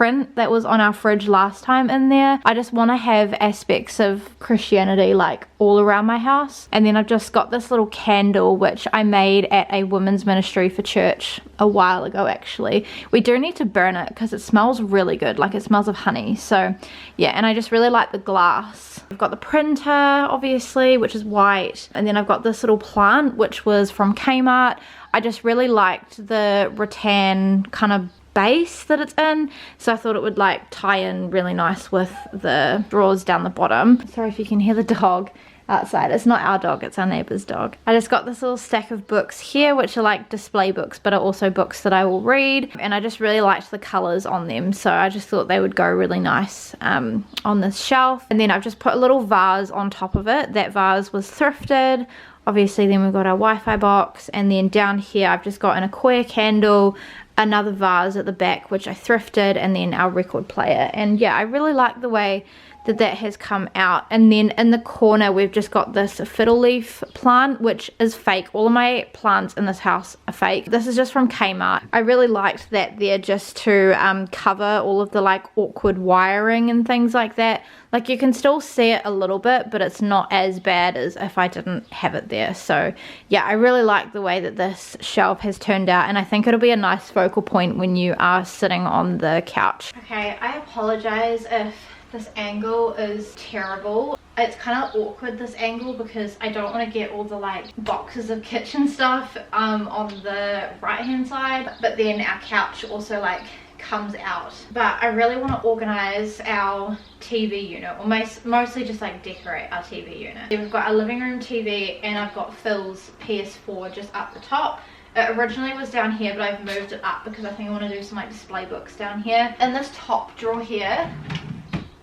print that was on our fridge last time in there. I just want to have aspects of Christianity like all around my house. And then I've just got this little candle which I made at a women's ministry for church a while ago actually. We do need to burn it because it smells really good, like it smells of honey. So yeah, and I just really like the glass. I've got the printer obviously, which is white, and then I've got this little plant which was from Kmart. I just really liked the rattan kind of base that it's in, so I thought it would like tie in really nice with the drawers down the bottom. Sorry if you can hear the dog outside. It's not our dog, it's our neighbor's dog. I just got this little stack of books here which are like display books but are also books that I will read, and I just really liked the colors on them, so I just thought they would go really nice on this shelf. And then I've just put a little vase on top of it. That vase was thrifted obviously. Then we've got our Wi-Fi box, and then down here I've just got an Aqua candle, another vase at the back which I thrifted, and then our record player. And yeah, I really like the way that that has come out. And then in the corner we've just got this fiddle leaf plant which is fake. All of my plants in this house are fake. This is just from Kmart. I really liked that there just to cover all of the like awkward wiring and things like that. Like you can still see it a little bit, but it's not as bad as if I didn't have it there. So yeah, I really like the way that this shelf has turned out, and I think it'll be a nice focal point when you are sitting on the couch. Okay, I apologize if this angle is terrible. It's kind of awkward, this angle, because I don't want to get all the like boxes of kitchen stuff on the right hand side, but then our couch also like comes out. But I really want to organize our TV unit, or mostly just like decorate our TV unit. We've got our living room TV, and I've got Phil's PS4 just up the top. It originally was down here, but I've moved it up because I think I want to do some like display books down here. In this top drawer here,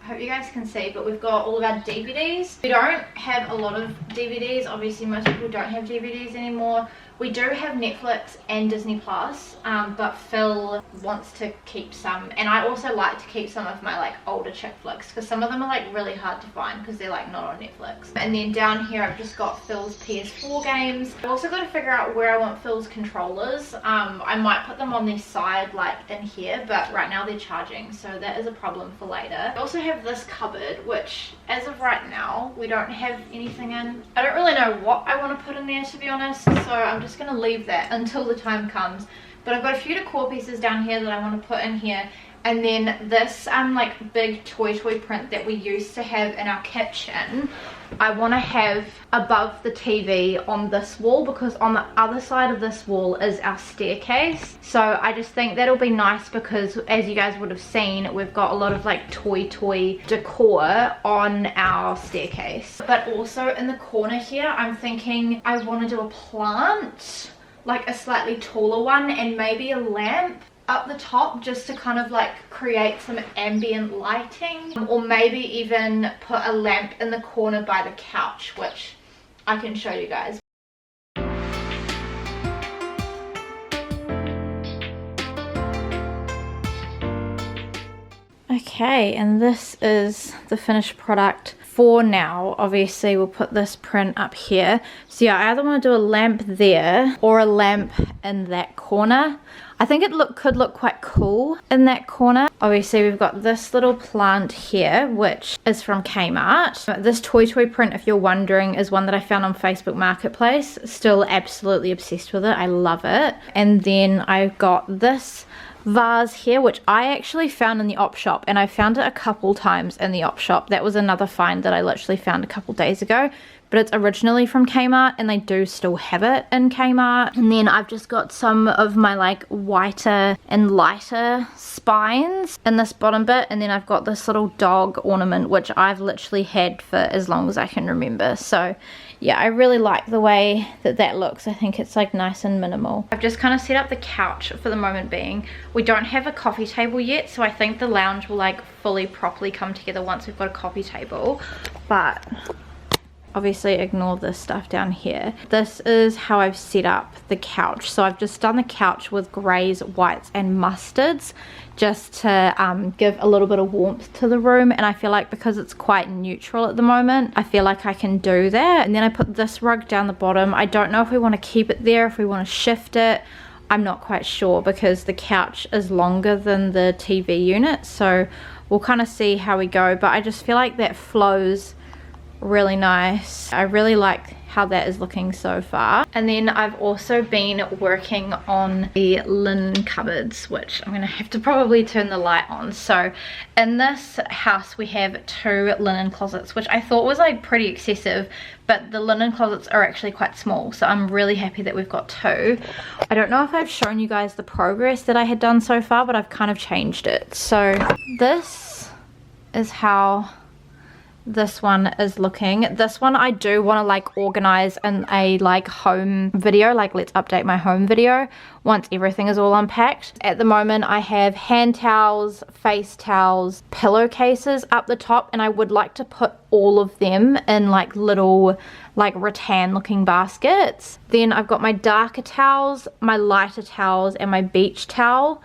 I hope you guys can see, but we've got all of our DVDs. We don't have a lot of DVDs. Obviously most people don't have DVDs anymore. We do have Netflix and Disney Plus, but Phil wants to keep some, and I also like to keep some of my like older chick flicks because some of them are like really hard to find because they're like not on Netflix. And then down here I've just got Phil's PS4 games. I've also got to figure out where I want Phil's controllers. I might put them on this side like in here, but right now they're charging, so that is a problem for later. I also have this cupboard which as of right now we don't have anything in. I don't really know what I want to put in there, to be honest, so I'm just gonna leave that until the time comes. But I've got a few decor pieces down here that I want to put in here, and then this like big toy print that we used to have in our kitchen I want to have above the TV on this wall, because on the other side of this wall is our staircase. So I just think that'll be nice because, as you guys would have seen, we've got a lot of like toy decor on our staircase. But also in the corner here I'm thinking I want to do a plant, like a slightly taller one, and maybe a lamp up the top just to kind of like create some ambient lighting, or maybe even put a lamp in the corner by the couch, which I can show you guys. Okay, and this is the finished product for now. Obviously we'll put this print up here. So yeah, I either want to do a lamp there or a lamp in that corner. I think it could look quite cool in that corner. Obviously we've got this little plant here which is from Kmart. This toy print, if you're wondering, is one that I found on Facebook Marketplace. Still absolutely obsessed with it. I love it. And then I've got this vase here which I actually found in the op shop, and I found it a couple times in the op shop. That was another find that I literally found a couple days ago, but it's originally from Kmart and they do still have it in Kmart. And then I've just got some of my like whiter and lighter spines in this bottom bit, and then I've got this little dog ornament which I've literally had for as long as I can remember. So yeah, I really like the way that that looks. I think it's like nice and minimal. I've just kind of set up the couch for the moment being. We don't have a coffee table yet, so I think the lounge will like fully properly come together once we've got a coffee table. But obviously ignore this stuff down here. This is how I've set up the couch. So I've just done the couch with greys, whites and mustards just to give a little bit of warmth to the room, and I feel like because it's quite neutral at the moment, I feel like I can do that. And then I put this rug down the bottom. I don't know if we want to keep it there, if we want to shift it. I'm not quite sure because the couch is longer than the TV unit, so we'll kind of see how we go. But I just feel like that flows really nice. I really like how that is looking so far. And then I've also been working on the linen cupboards, which I'm gonna have to probably turn the light on. So in this house we have 2 linen closets, which I thought was like pretty excessive, but the linen closets are actually quite small, so I'm really happy that we've got 2. I don't know if I've shown you guys the progress that I had done so far, but I've kind of changed it. So this is how this one is looking. This one I do want to like organize in a like home video, like let's update my home video once everything is all unpacked. At the moment I have hand towels, face towels, pillowcases up the top, and I would like to put all of them in like little like rattan looking baskets. Then I've got my darker towels, my lighter towels, and my beach towel.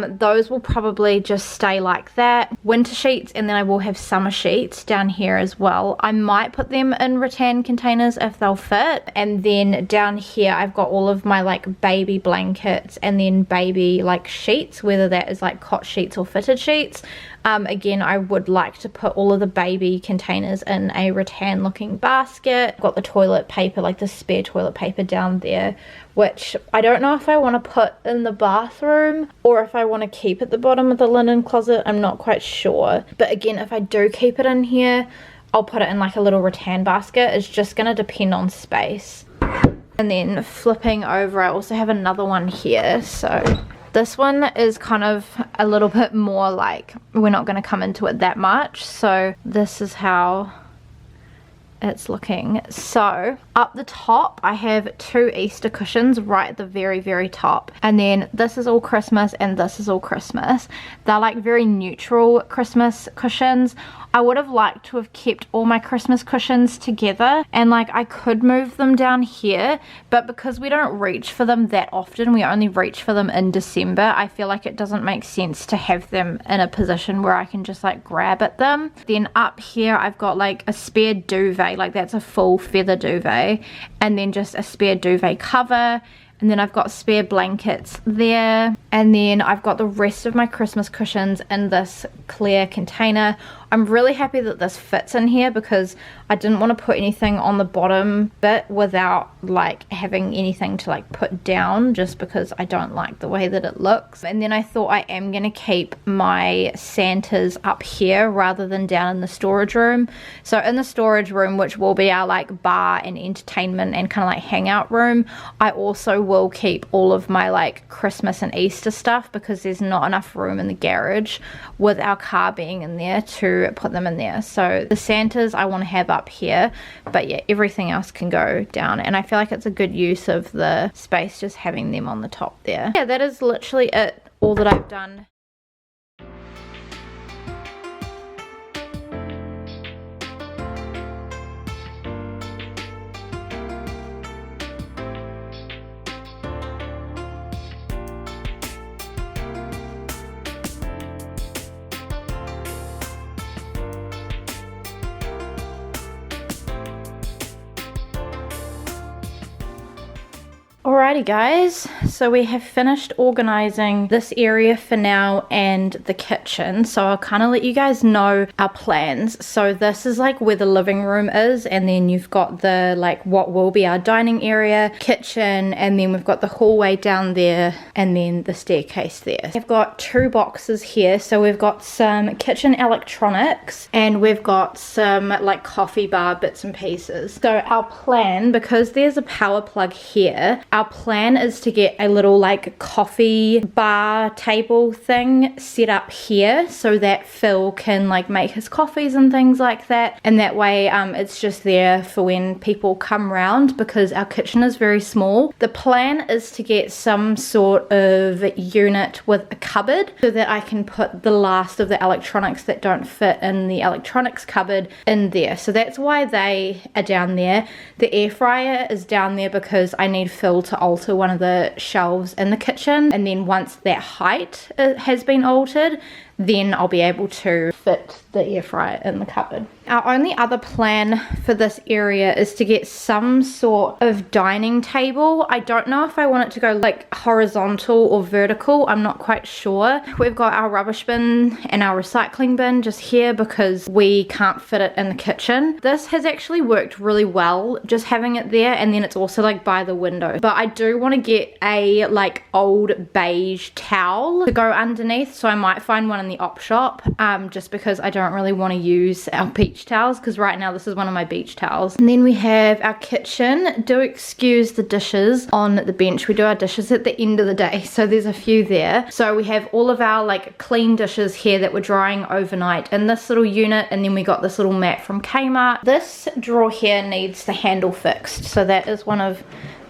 Those will probably just stay like that. Winter sheets, and then I will have summer sheets down here as well. I might put them in rattan containers if they'll fit. And then down here I've got all of my like baby blankets and then baby like sheets, whether that is like cot sheets or fitted sheets. Again, I would like to put all of the baby containers in a rattan looking basket. I've got the toilet paper, like the spare toilet paper down there, which I don't know if I want to put in the bathroom or if I want to keep at the bottom of the linen closet. I'm not quite sure. But again, if I do keep it in here, I'll put it in like a little rattan basket. It's just going to depend on space. And then flipping over, I also have another one here. So this one is kind of a little bit more like, we're not going to come into it that much. So this is how it's looking. So up the top I have 2 Easter cushions right at the very top, and then this is all Christmas and this is all Christmas. They're like very neutral Christmas cushions. I would have liked to have kept all my Christmas cushions together, and like I could move them down here, but because we don't reach for them that often, we only reach for them in December, I feel like it doesn't make sense to have them in a position where I can just like grab at them. Then up here I've got like a spare duvet, like that's a full feather duvet, and then just a spare duvet cover. And then I've got spare blankets there, and then I've got the rest of my Christmas cushions in this clear container. I'm really happy that this fits in here because I didn't want to put anything on the bottom bit without like having anything to like put down, just because I don't like the way that it looks. And then I thought I am going to keep my Santas up here rather than down in the storage room. So in the storage room, which will be our like bar and entertainment and kind of like hangout room, I also will keep all of my like Christmas and Easter stuff because there's not enough room in the garage with our car being in there to put them in there. So the Santas I want to have up here, but yeah, everything else can go down, and I feel like it's a good use of the space just having them on the top there. Yeah, that is literally it, all that I've done. Alrighty guys, so we have finished organizing this area for now and the kitchen, so I'll kind of let you guys know our plans. So this is like where the living room is, and then you've got the like what will be our dining area, kitchen, and then we've got the hallway down there and then the staircase there. I've got 2 boxes here, so we've got some kitchen electronics and we've got some like coffee bar bits and pieces. So our plan, because there's a power plug here, our plan is to get a little like coffee bar table thing set up here so that Phil can like make his coffees and things like that, and that way it's just there for when people come round, because our kitchen is very small. The plan is to get some sort of unit with a cupboard so that I can put the last of the electronics that don't fit in the electronics cupboard in there. So that's why they are down there. The air fryer is down there because I need Phil to alter one of the shelves in the kitchen, and then once that height has been altered, then I'll be able to fit the air fryer in the cupboard. Our only other plan for this area is to get some sort of dining table. I don't know if I want it to go like horizontal or vertical. I'm not quite sure. We've got our rubbish bin and our recycling bin just here because we can't fit it in the kitchen. This has actually worked really well, just having it there, and then it's also like by the window. But I do want to get a like old beige towel to go underneath, so I might find one in the op shop, just because I don't really want to use our beach towels, because right now this is one of my beach towels. And then we have our kitchen. Do excuse the dishes on the bench. We do our dishes at the end of the day, so there's a few there. So we have all of our like clean dishes here that were drying overnight in this little unit, and then we got this little mat from Kmart. This drawer here needs the handle fixed, so that is one of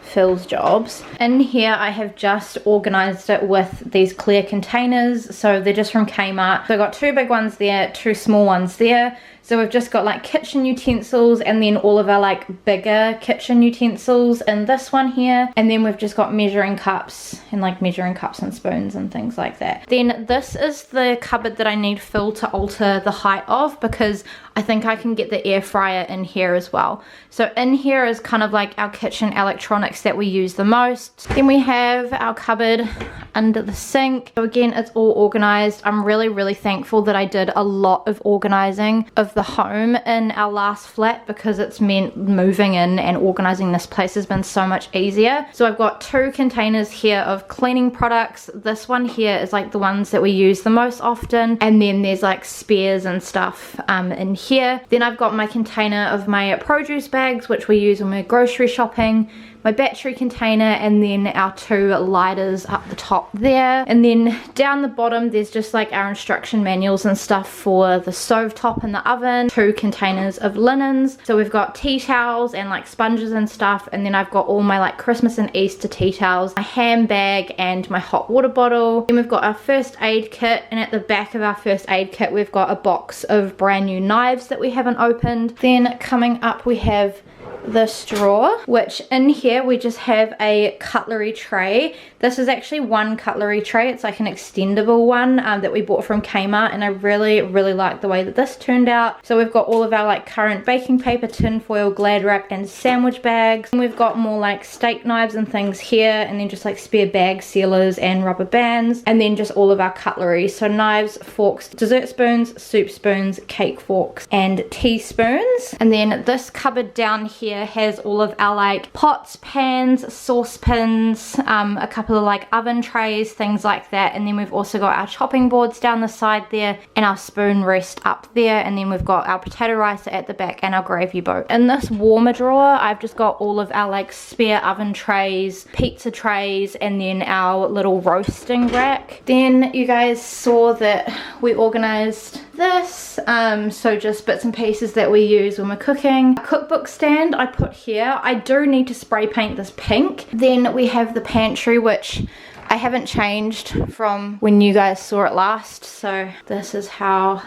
Phil's jobs. In here I have just organized it with these clear containers, so they're just from Kmart. So I've got 2 big ones there, 2 small ones there. So we've just got like kitchen utensils, and then all of our like bigger kitchen utensils in this one here, and then we've just got measuring cups and like measuring cups and spoons and things like that. Then this is the cupboard that I need Phil to alter the height of, because I think I can get the air fryer in here as well. So in here is kind of like our kitchen electronics that we use the most. Then we have our cupboard under the sink. So again, it's all organized. I'm really thankful that I did a lot of organizing of the home in our last flat, because it's meant moving in and organizing this place has been so much easier. So I've got 2 containers here of cleaning products. This one here is like the ones that we use the most often, and then there's like spares and stuff in here. Then I've got my container of my produce bags, which we use when we're grocery shopping, my battery container, and then our 2 lighters up the top there. And then down the bottom there's just like our instruction manuals and stuff for the stovetop and the oven, 2 containers of linens. So we've got tea towels and like sponges and stuff, and then I've got all my like Christmas and Easter tea towels, my handbag and my hot water bottle. Then we've got our first aid kit, and at the back of our first aid kit we've got a box of brand new knives that we haven't opened. Then coming up we have this drawer, which in here we just have a cutlery tray. This is actually one cutlery tray. It's like an extendable one that we bought from Kmart, and I really like the way that this turned out. So we've got all of our like current baking paper, tin foil, Glad wrap and sandwich bags, and we've got more like steak knives and things here, and then just like spare bag sealers and rubber bands, and then just all of our cutlery. So knives, forks, dessert spoons, soup spoons, cake forks and teaspoons. And then this cupboard down here has all of our like pots, pans, saucepans, a couple of like oven trays, things like that. And then we've also got our chopping boards down the side there, and our spoon rest up there, and then we've got our potato ricer at the back and our gravy boat. In this warmer drawer I've just got all of our like spare oven trays, pizza trays, and then our little roasting rack. Then you guys saw that we organized this, so just bits and pieces that we use when we're cooking. A cookbook stand I put here. I do need to spray paint this pink. Then we have the pantry, which I haven't changed from when you guys saw it last, so this is how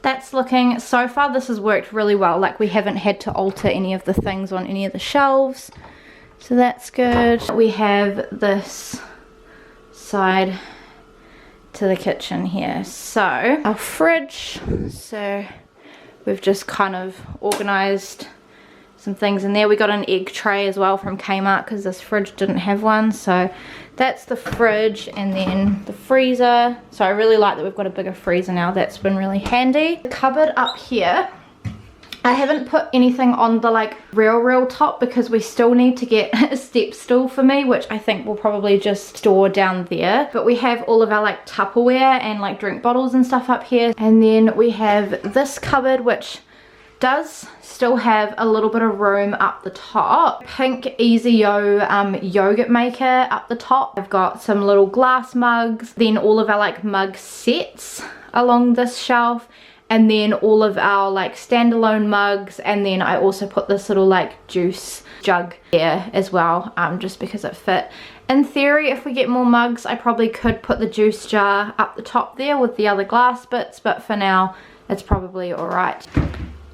that's looking. So far this has worked really well, like we haven't had to alter any of the things on any of the shelves, so that's good. We have this side to the kitchen here. So our fridge, so we've just kind of organized some things in there. We got an egg tray as well from Kmart because this fridge didn't have one, so that's the fridge. And then the freezer, so I really like that we've got a bigger freezer now. That's been really handy. The cupboard up here, I haven't put anything on the like real top because we still need to get a step stool for me, which I think we'll probably just store down there. But we have all of our like Tupperware and like drink bottles and stuff up here. And then we have this cupboard, which does still have a little bit of room up the top. Pink Easy Yo yogurt maker up the top. I've got some little glass mugs, then all of our like mug sets along this shelf, and then all of our like standalone mugs. And then I also put this little like juice jug there as well, just because it fit. In theory, if we get more mugs, I probably could put the juice jar up the top there with the other glass bits, but for now it's probably all right.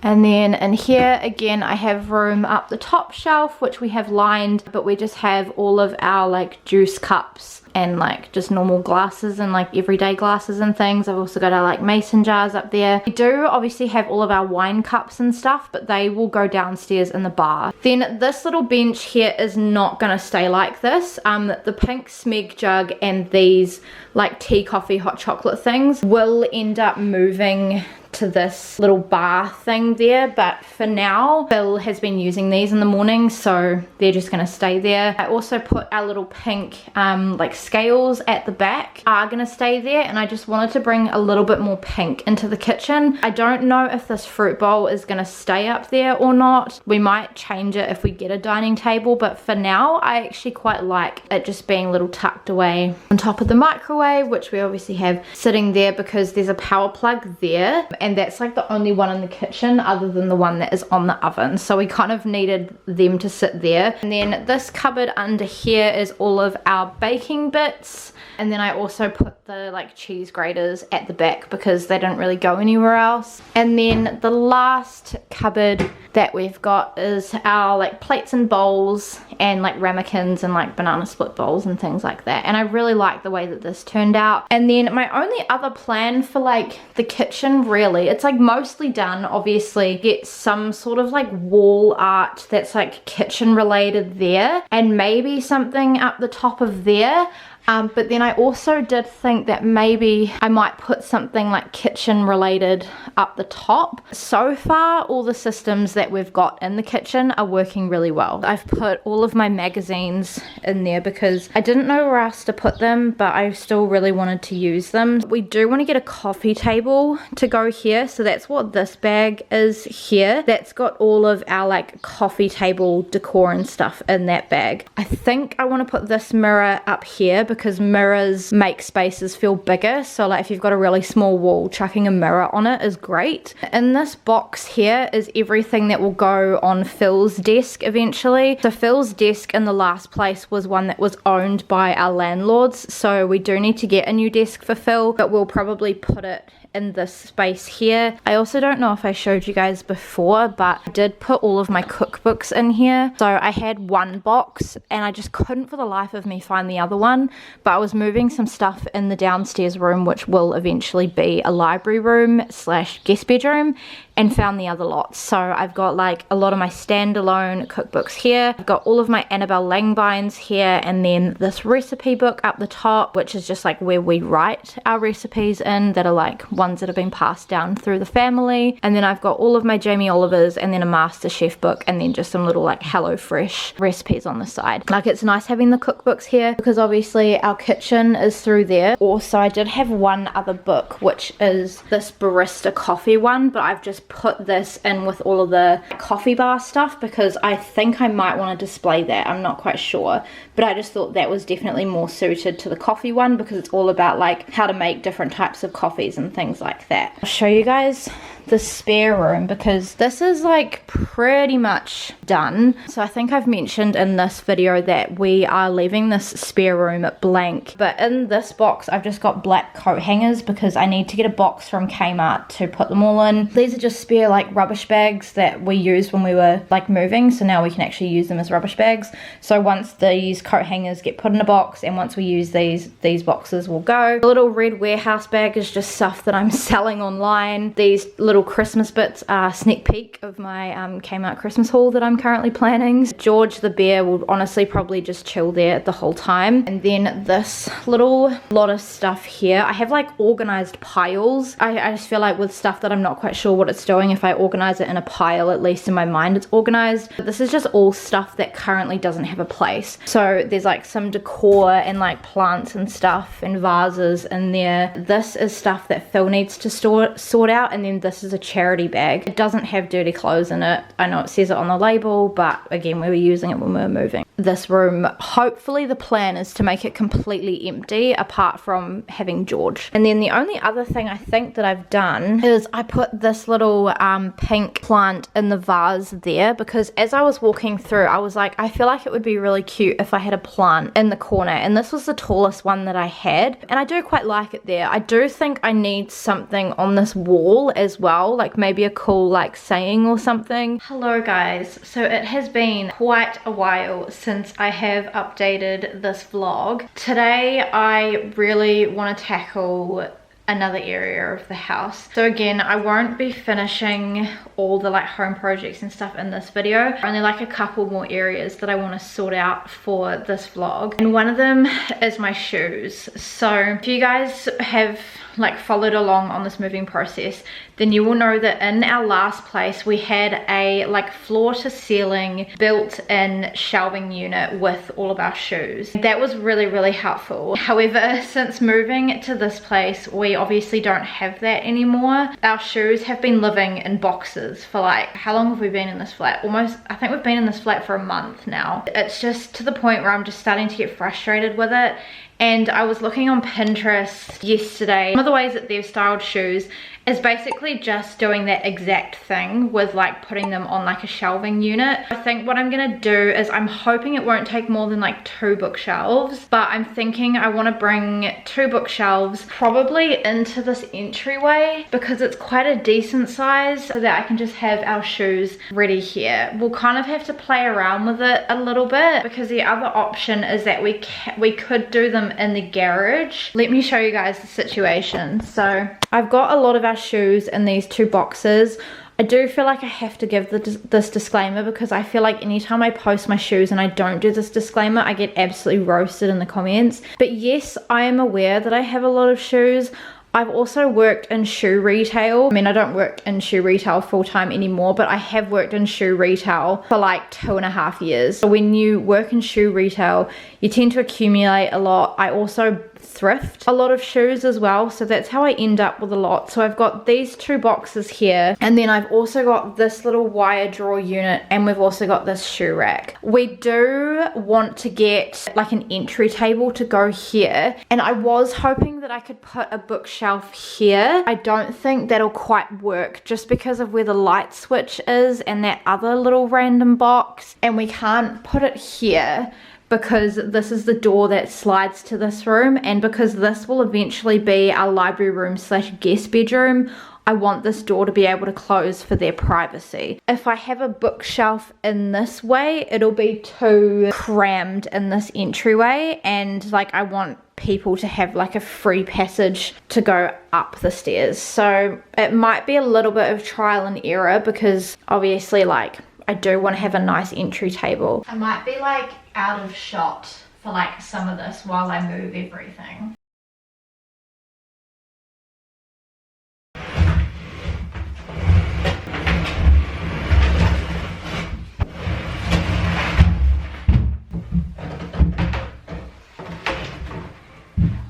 And then in here again I have room up the top shelf which we have lined, but we just have all of our like juice cups and like just normal glasses and like everyday glasses and things. I've also got our like mason jars up there. We do obviously have all of our wine cups and stuff, but they will go downstairs in the bar. Then this little bench here is not gonna stay like this. The pink Smeg jug and these like tea, coffee, hot chocolate things will end up moving to this little bar thing there, but for now Bill has been using these in the morning, so they're just gonna stay there. I also put our little pink like scales at the back are gonna stay there, and I just wanted to bring a little bit more pink into the kitchen. I don't know if this fruit bowl is gonna stay up there or not. We might change it if we get a dining table, but for now I actually quite like it just being a little tucked away on top of the microwave, which we obviously have sitting there because there's a power plug there, and that's like the only one in the kitchen other than the one that is on the oven, so we kind of needed them to sit there. And then this cupboard under here is all of our baking bits, and then I also put the like cheese graters at the back because they didn't really go anywhere else. And then the last cupboard that we've got is our like plates and bowls and like ramekins and like banana split bowls and things like that, and I really like the way that this turned out. And then my only other plan for like the kitchen, really, it's like mostly done, obviously, get some sort of like wall art that's like kitchen related there, and maybe something up the top of there. But then I also did think that maybe I might put something like kitchen related up the top. So far, all the systems that we've got in the kitchen are working really well. I've put all of my magazines in there because I didn't know where else to put them, but I still really wanted to use them. We do want to get a coffee table to go here, so that's what this bag is here. That's got all of our like coffee table decor and stuff in that bag. I think I want to put this mirror up here because mirrors make spaces feel bigger, so like if you've got a really small wall, chucking a mirror on it is great. In this box here is everything that will go on Phil's desk eventually. So Phil's desk in the last place was one that was owned by our landlords, so we do need to get a new desk for Phil, but we'll probably put it in this space here. I also don't know if I showed you guys before, but I did put all of my cookbooks in here. So I had one box and I just couldn't for the life of me find the other one, but I was moving some stuff in the downstairs room, which will eventually be a library room / guest bedroom, and found the other lot. So I've got like a lot of my standalone cookbooks here. I've got all of my Annabelle Langbines here, and then this recipe book up the top, which is just like where we write our recipes in that are like ones that have been passed down through the family. And then I've got all of my Jamie Olivers and then a Master Chef book, and then just some little like HelloFresh recipes on the side. Like it's nice having the cookbooks here because obviously our kitchen is through there. Also I did have one other book, which is this barista coffee one, but I've just put this in with all of the coffee bar stuff because I think I might want to display that. I'm not quite sure, but I just thought that was definitely more suited to the coffee one because it's all about like how to make different types of coffees and things like that. I'll show you guys the spare room because this is like pretty much done. So I think I've mentioned in this video that we are leaving this spare room blank, but in this box I've just got black coat hangers because I need to get a box from Kmart to put them all in. These are just spare like rubbish bags that we used when we were like moving, so now we can actually use them as rubbish bags. So once these coat hangers get put in a box and once we use these boxes will go. The little red warehouse bag is just stuff that I'm selling online. These little Christmas bits are a sneak peek of my Kmart Christmas haul that I'm currently planning. George the bear will honestly probably just chill there the whole time. And then this little lot of stuff here, I have like organized piles. I just feel like with stuff that I'm not quite sure what it's doing, if I organize it in a pile, at least in my mind it's organized. But this is just all stuff that currently doesn't have a place. So there's like some decor and like plants and stuff and vases in there. This is stuff that Phil needs to sort out, and then this is a charity bag. It doesn't have dirty clothes in it. I know it says it on the label, but again, we were using it when we were moving. this room. Hopefully the plan is to make it completely empty apart from having George. And then the only other thing I think that I've done is I put this little pink plant in the vase there, because as I was walking through I was like, I feel like it would be really cute if I had a plant in the corner, and this was the tallest one that I had, and I do quite like it there. I do think I need something on this wall as well, like maybe a cool like saying or something. Hello guys, so it has been quite a while since I have updated this vlog. Today I really want to tackle another area of the house. So again, I won't be finishing all the like home projects and stuff in this video. Only like a couple more areas that I want to sort out for this vlog, and one of them is my shoes. So if you guys have like followed along on this moving process, then you will know that in our last place we had a like floor to ceiling built-in shelving unit with all of our shoes. That was really helpful. However, since moving to this place, we obviously don't have that anymore. Our shoes have been living in boxes for like, how long have we been in this flat? Almost, I think we've been in this flat for a month now. It's just to the point where I'm just starting to get frustrated with it. And I was looking on Pinterest yesterday. One of the ways that they've styled shoes is basically just doing that exact thing with like putting them on like a shelving unit. I think what I'm gonna do is, I'm hoping it won't take more than like 2 bookshelves, but I'm thinking I want to bring 2 bookshelves probably into this entryway, because it's quite a decent size, so that I can just have our shoes ready here. We'll kind of have to play around with it a little bit, because the other option is that we could do them in the garage. Let me show you guys the situation. So I've got a lot of our shoes in these 2 boxes. I do feel like I have to give this disclaimer, because I feel like anytime I post my shoes and I don't do this disclaimer, I get absolutely roasted in the comments. But yes, I am aware that I have a lot of shoes. I've also worked in shoe retail. I mean, I don't work in shoe retail full-time anymore, but I have worked in shoe retail for like 2.5 years. So when you work in shoe retail, you tend to accumulate a lot. I also thrift a lot of shoes as well, so that's how I end up with a lot. So I've got these 2 boxes here, and then I've also got this little wire drawer unit, and we've also got this shoe rack. We do want to get like an entry table to go here, and I was hoping that I could put a bookshelf here. I don't think that'll quite work, just because of where the light switch is and that other little random box, and we can't put it here because this is the door that slides to this room, and because this will eventually be our library room / guest bedroom, I want this door to be able to close for their privacy. If I have a bookshelf in this way, it'll be too crammed in this entryway, and like I want people to have like a free passage to go up the stairs. So it might be a little bit of trial and error, because obviously like I do want to have a nice entry table. I might be like out of shot for like some of this while I move everything.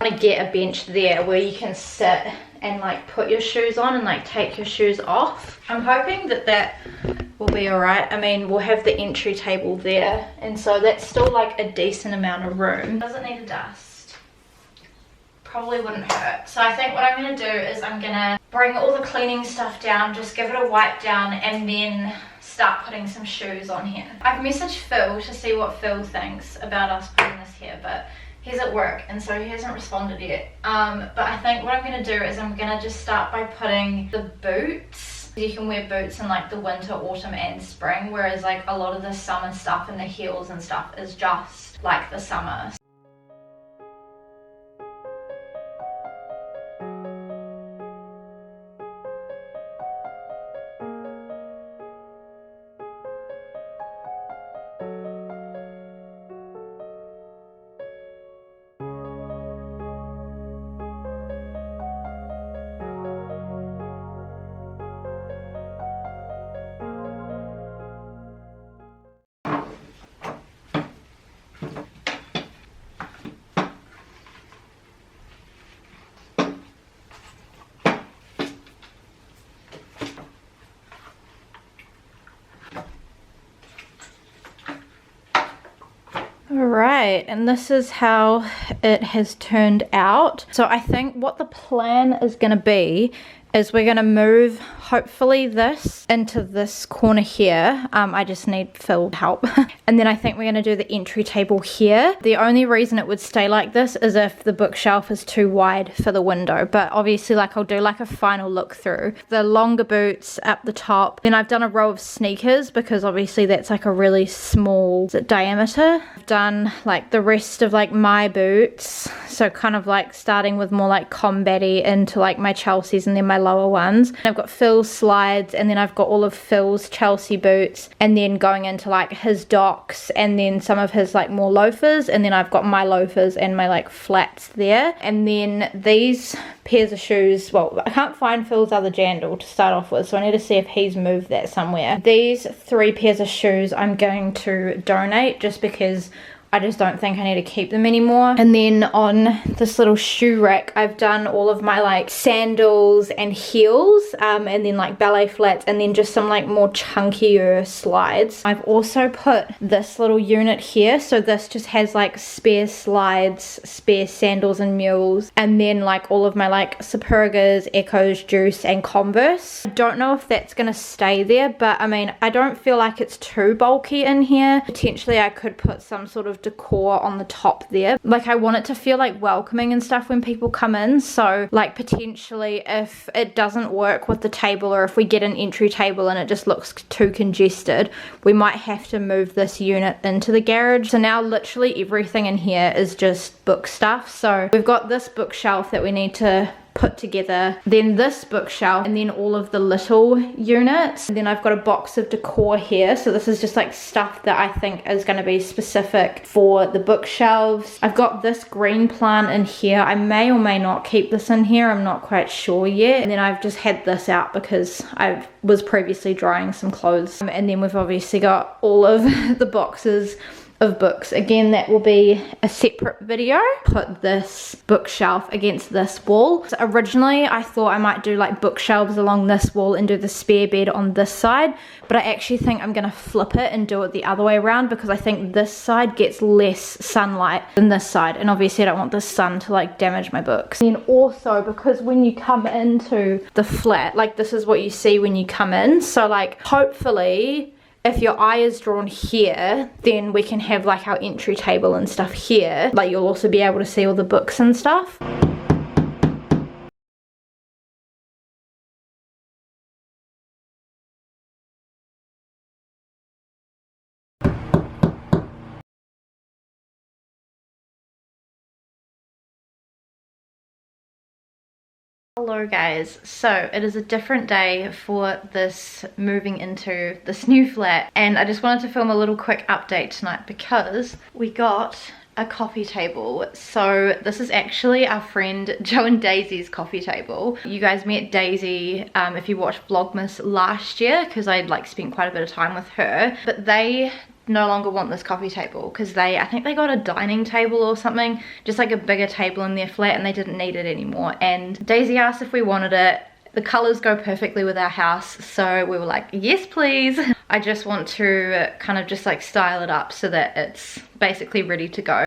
I want to get a bench there where you can sit and like put your shoes on and like take your shoes off. I'm hoping that that will be alright. I mean, we'll have the entry table there, and so that's still like a decent amount of room. Doesn't need a dust. Probably wouldn't hurt. So I think what I'm going to do is I'm going to bring all the cleaning stuff down, just give it a wipe down, and then start putting some shoes on here. I've messaged Phil to see what Phil thinks about us putting this here, but he's at work and so he hasn't responded yet. But I think what I'm going to do is I'm going to just start by putting the boots. You can wear boots in like the winter, autumn and spring, whereas like a lot of the summer stuff and the heels and stuff is just like the summer. Alright, and this is how it has turned out. So I think what the plan is going to be is we're going to move hopefully this into this corner here. I just need Phil help. And then I think we're going to do the entry table here. The only reason it would stay like this is if the bookshelf is too wide for the window, but obviously like I'll do like a final look through. The longer boots up the top, then I've done a row of sneakers because obviously that's like a really small diameter. I've done like the rest of like my boots, so kind of like starting with more like combat-y into like my Chelsea's and then my lower ones. I've got Phil's slides, and then I've got all of Phil's Chelsea boots, and then going into like his docks, and then some of his like more loafers, and then I've got my loafers and my like flats there. And then these pairs of shoes, well, I can't find Phil's other jandal to start off with, so I need to see if he's moved that somewhere. These 3 pairs of shoes I'm going to donate just because I just don't think I need to keep them anymore. And then on this little shoe rack, I've done all of my like sandals and heels, and then like ballet flats, and then just some like more chunkier slides. I've also put this little unit here, so this just has like spare slides, spare sandals and mules, and then like all of my like Supergas, Echoes, Juice and Converse. I don't know if that's gonna stay there, but I mean, I don't feel like it's too bulky in here. Potentially I could put some sort of decor on the top there. Like I want it to feel like welcoming and stuff when people come in, so like potentially if it doesn't work with the table, or if we get an entry table and it just looks too congested, we might have to move this unit into the garage. So now literally everything in here is just book stuff. So we've got this bookshelf that we need to put together, then this bookshelf, and then all of the little units. And then I've got a box of decor here, so this is just like stuff that I think is going to be specific for the bookshelves. I've got this green plant in here. I may or may not keep this in here, I'm not quite sure yet. And then I've just had this out because I was previously drying some clothes. And then we've obviously got all of the boxes of books. Again, that will be a separate video. Put this bookshelf against this wall. So originally I thought I might do like bookshelves along this wall and do the spare bed on this side, but I actually think I'm gonna flip it and do it the other way around, because I think this side gets less sunlight than this side, and obviously I don't want the sun to like damage my books. And also because when you come into the flat, like this is what you see when you come in, so like hopefully if your eye is drawn here, then we can have like our entry table and stuff here. Like you'll also be able to see all the books and stuff. Hello guys, so it is a different day for this moving into this new flat, and I just wanted to film a little quick update tonight because we got a coffee table. So this is actually our friend Joe and Daisy's coffee table. You guys met Daisy if you watched Vlogmas last year, because I'd like spent quite a bit of time with her, but they no longer want this coffee table because I think they got a dining table or something, just like a bigger table in their flat, and they didn't need it anymore. And Daisy asked if we wanted it. The colors go perfectly with our house, so we were like, yes please. I just want to kind of just like style it up so that it's basically ready to go.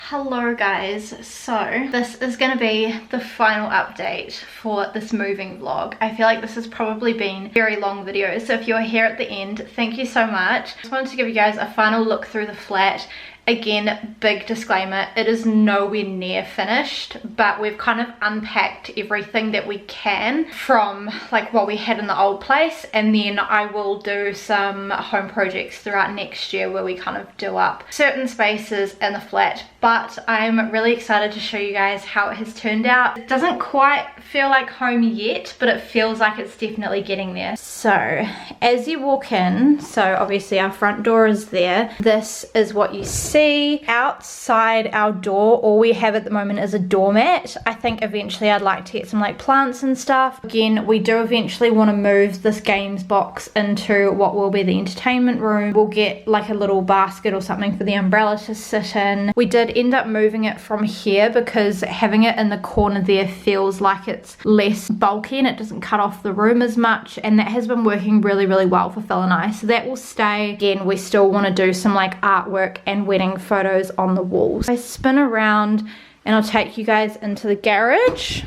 Hello guys, so this is going to be the final update for this moving vlog. I feel like this has probably been a very long video, so if you're here at the end, thank you so much. Just wanted to give you guys a final look through the flat. Again, big disclaimer, it is nowhere near finished, but we've kind of unpacked everything that we can from like what we had in the old place, and then I will do some home projects throughout next year where we kind of do up certain spaces in the flat. But I'm really excited to show you guys how it has turned out. It doesn't quite feel like home yet, but it feels like it's definitely getting there. So as you walk in, so obviously our front door is there. This is what you see. see outside our door, all we have at the moment is a doormat. I think eventually I'd like to get some like plants and stuff. Again, we do eventually want to move this games box into what will be the entertainment room. We'll get like a little basket or something for the umbrella to sit in. We did end up moving it from here because having it in the corner there feels like it's less bulky and it doesn't cut off the room as much, and that has been working really well for Phil and I, so that will stay. Again, we still want to do some like artwork and wedding photos on the walls. I spin around and I'll take you guys into the garage.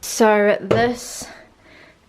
So this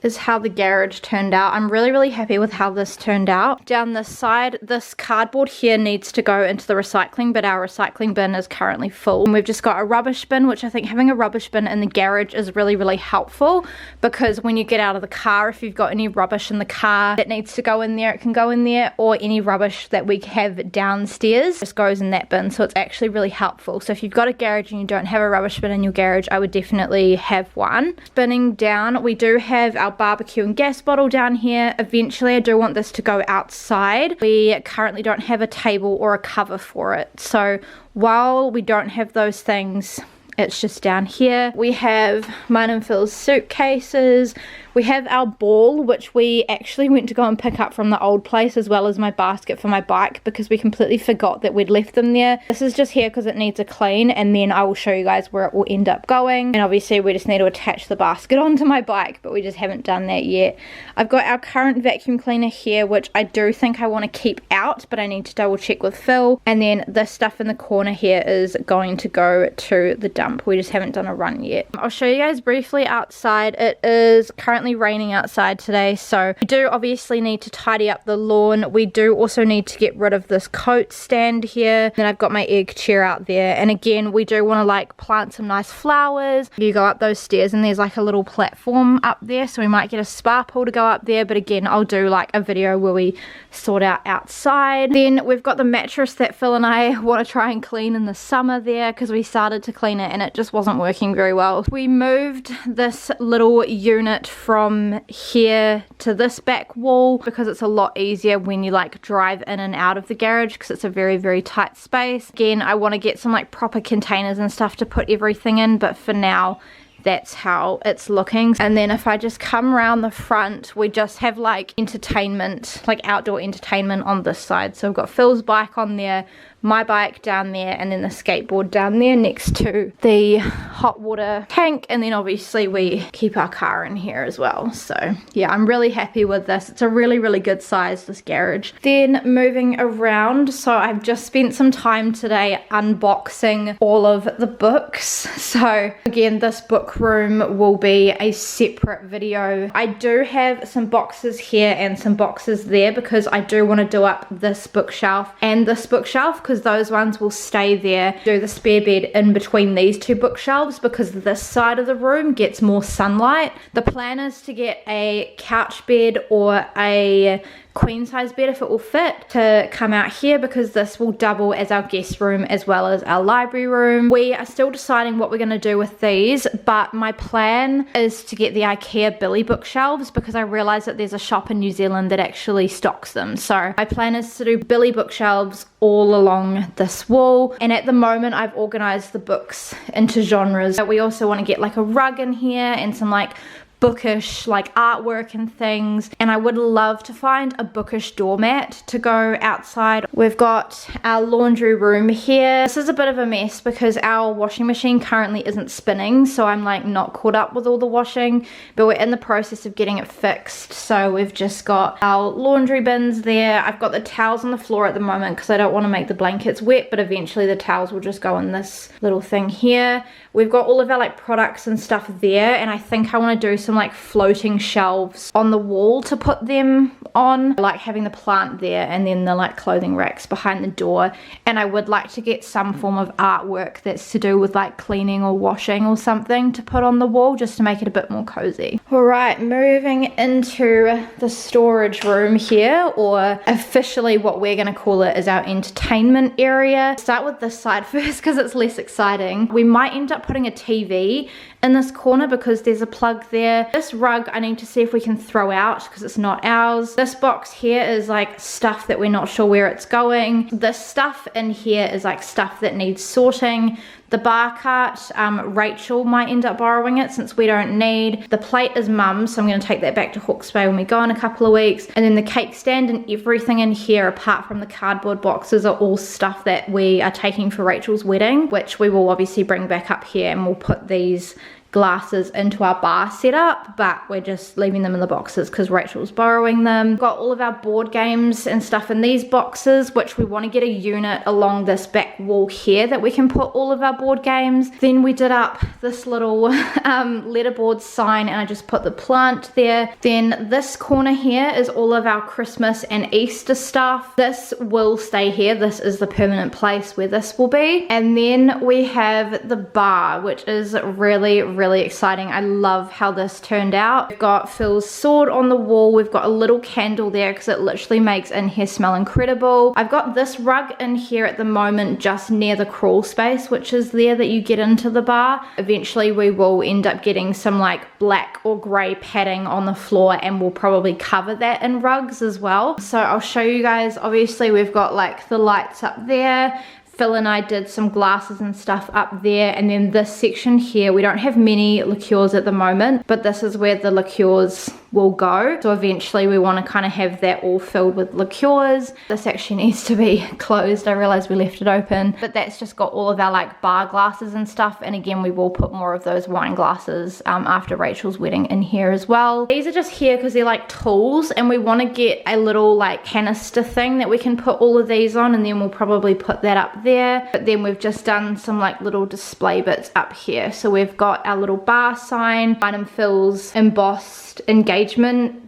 is how the garage turned out. I'm really happy with how this turned out. Down this side, this cardboard here needs to go into the recycling, but our recycling bin is currently full. And we've just got a rubbish bin, which I think having a rubbish bin in the garage is really helpful, because when you get out of the car, if you've got any rubbish in the car that needs to go in there, it can go in there, or any rubbish that we have downstairs just goes in that bin. So it's actually really helpful. So if you've got a garage and you don't have a rubbish bin in your garage, I would definitely have one. Spinning down, we do have our barbecue and gas bottle down here. Eventually I do want this to go outside. We currently don't have a table or a cover for it, so while we don't have those things, it's just down here. We have mine and Phil's suitcases. We have our ball, which we actually went to go and pick up from the old place, as well as my basket for my bike, because we completely forgot that we'd left them there. This is just here because it needs a clean, and then I will show you guys where it will end up going. And obviously we just need to attach the basket onto my bike, but we just haven't done that yet. I've got our current vacuum cleaner here, which I do think I want to keep out, but I need to double check with Phil. And then this stuff in the corner here is going to go to the dump. We just haven't done a run yet. I'll show you guys briefly outside. It is currently raining outside today, so we do obviously need to tidy up the lawn. We do also need to get rid of this coat stand here. Then I've got my egg chair out there, and again we do want to like plant some nice flowers. You go up those stairs and there's like a little platform up there, so we might get a spa pool to go up there, but again I'll do like a video where we sort out outside. Then we've got the mattress that Phil and I want to try and clean in the summer there, because we started to clean it and it just wasn't working very well. We moved this little unit from here to this back wall because it's a lot easier when you like drive in and out of the garage, because it's a very tight space. Again, I want to get some like proper containers and stuff to put everything in, but for now that's how it's looking. And then if I just come around the front, we just have like entertainment, like outdoor entertainment on this side. So I've got Phil's bike on there, my bike down there, and then the skateboard down there next to the hot water tank, and then obviously we keep our car in here as well. So yeah, I'm really happy with this. It's a really good size, this garage. Then moving around, so I've just spent some time today unboxing all of the books. So again, this book room will be a separate video. I do have some boxes here and some boxes there, because I do want to do up this bookshelf and this bookshelf, because those ones will stay there. Do the spare bed in between these two bookshelves, because this side of the room gets more sunlight. The plan is to get a couch bed or a queen size bed, if it will fit, to come out here, because this will double as our guest room as well as our library room. We are still deciding what we're going to do with these, but my plan is to get the IKEA Billy bookshelves, because I realize that there's a shop in New Zealand that actually stocks them. So my plan is to do Billy bookshelves all along this wall, and at the moment I've organized the books into genres. But we also want to get like a rug in here and some like bookish like artwork and things, and I would love to find a bookish doormat to go outside. We've got our laundry room here. This is a bit of a mess because our washing machine currently isn't spinning, so I'm like not caught up with all the washing, but we're in the process of getting it fixed. So we've just got our laundry bins there. I've got the towels on the floor at the moment because I don't want to make the blankets wet, but eventually the towels will just go in this little thing here. We've got all of our like products and stuff there, and I think I want to do some like floating shelves on the wall to put them on. I like having the plant there and then the like clothing racks behind the door, and I would like to get some form of artwork that's to do with like cleaning or washing or something to put on the wall, just to make it a bit more cozy. Alright, moving into the storage room here, or officially what we're going to call it is our entertainment area. Start with this side first because it's less exciting. We might end up putting a TV in this corner because there's a plug there. here. This rug I need to see if we can throw out because it's not ours. This box here is like stuff that we're not sure where it's going. This stuff in here is like stuff that needs sorting. The bar cart, Rachel might end up borrowing it since we don't need. The plate is mum's, so I'm going to take that back to Hawke's Bay when we go in a couple of weeks. And then the cake stand and everything in here apart from the cardboard boxes are all stuff that we are taking for Rachel's wedding, which we will obviously bring back up here, and we'll put these glasses into our bar setup, but we're just leaving them in the boxes because Rachel's borrowing them. Got all of our board games and stuff in these boxes, which we want to get a unit along this back wall here that we can put all of our board games. Then we did up this little letterboard sign, and I just put the plant there. Then this corner here is all of our Christmas and Easter stuff. This will stay here. This is the permanent place where this will be. And then we have the bar, which is really exciting. I love how this turned out. We've got Phil's sword on the wall. We've got a little candle there because it literally makes in here smell incredible. I've got this rug in here at the moment just near the crawl space, which is there that you get into the bar. Eventually we will end up getting some like black or grey padding on the floor, and we'll probably cover that in rugs as well. So I'll show you guys. Obviously we've got like the lights up there. Phil and I did some glasses and stuff up there, and then this section here, we don't have many liqueurs at the moment, but this is where the liqueurs will go. So eventually we want to kind of have that all filled with liqueurs. This actually needs to be closed. I realized we left it open, but that's just got all of our like bar glasses and stuff. And again, we will put more of those wine glasses after Rachel's wedding in here as well. These are just here because they're like tools, and we want to get a little like canister thing that we can put all of these on, and then we'll probably put that up there. But then we've just done some like little display bits up here. So we've got our little bar sign, mine and Phil's embossed engagement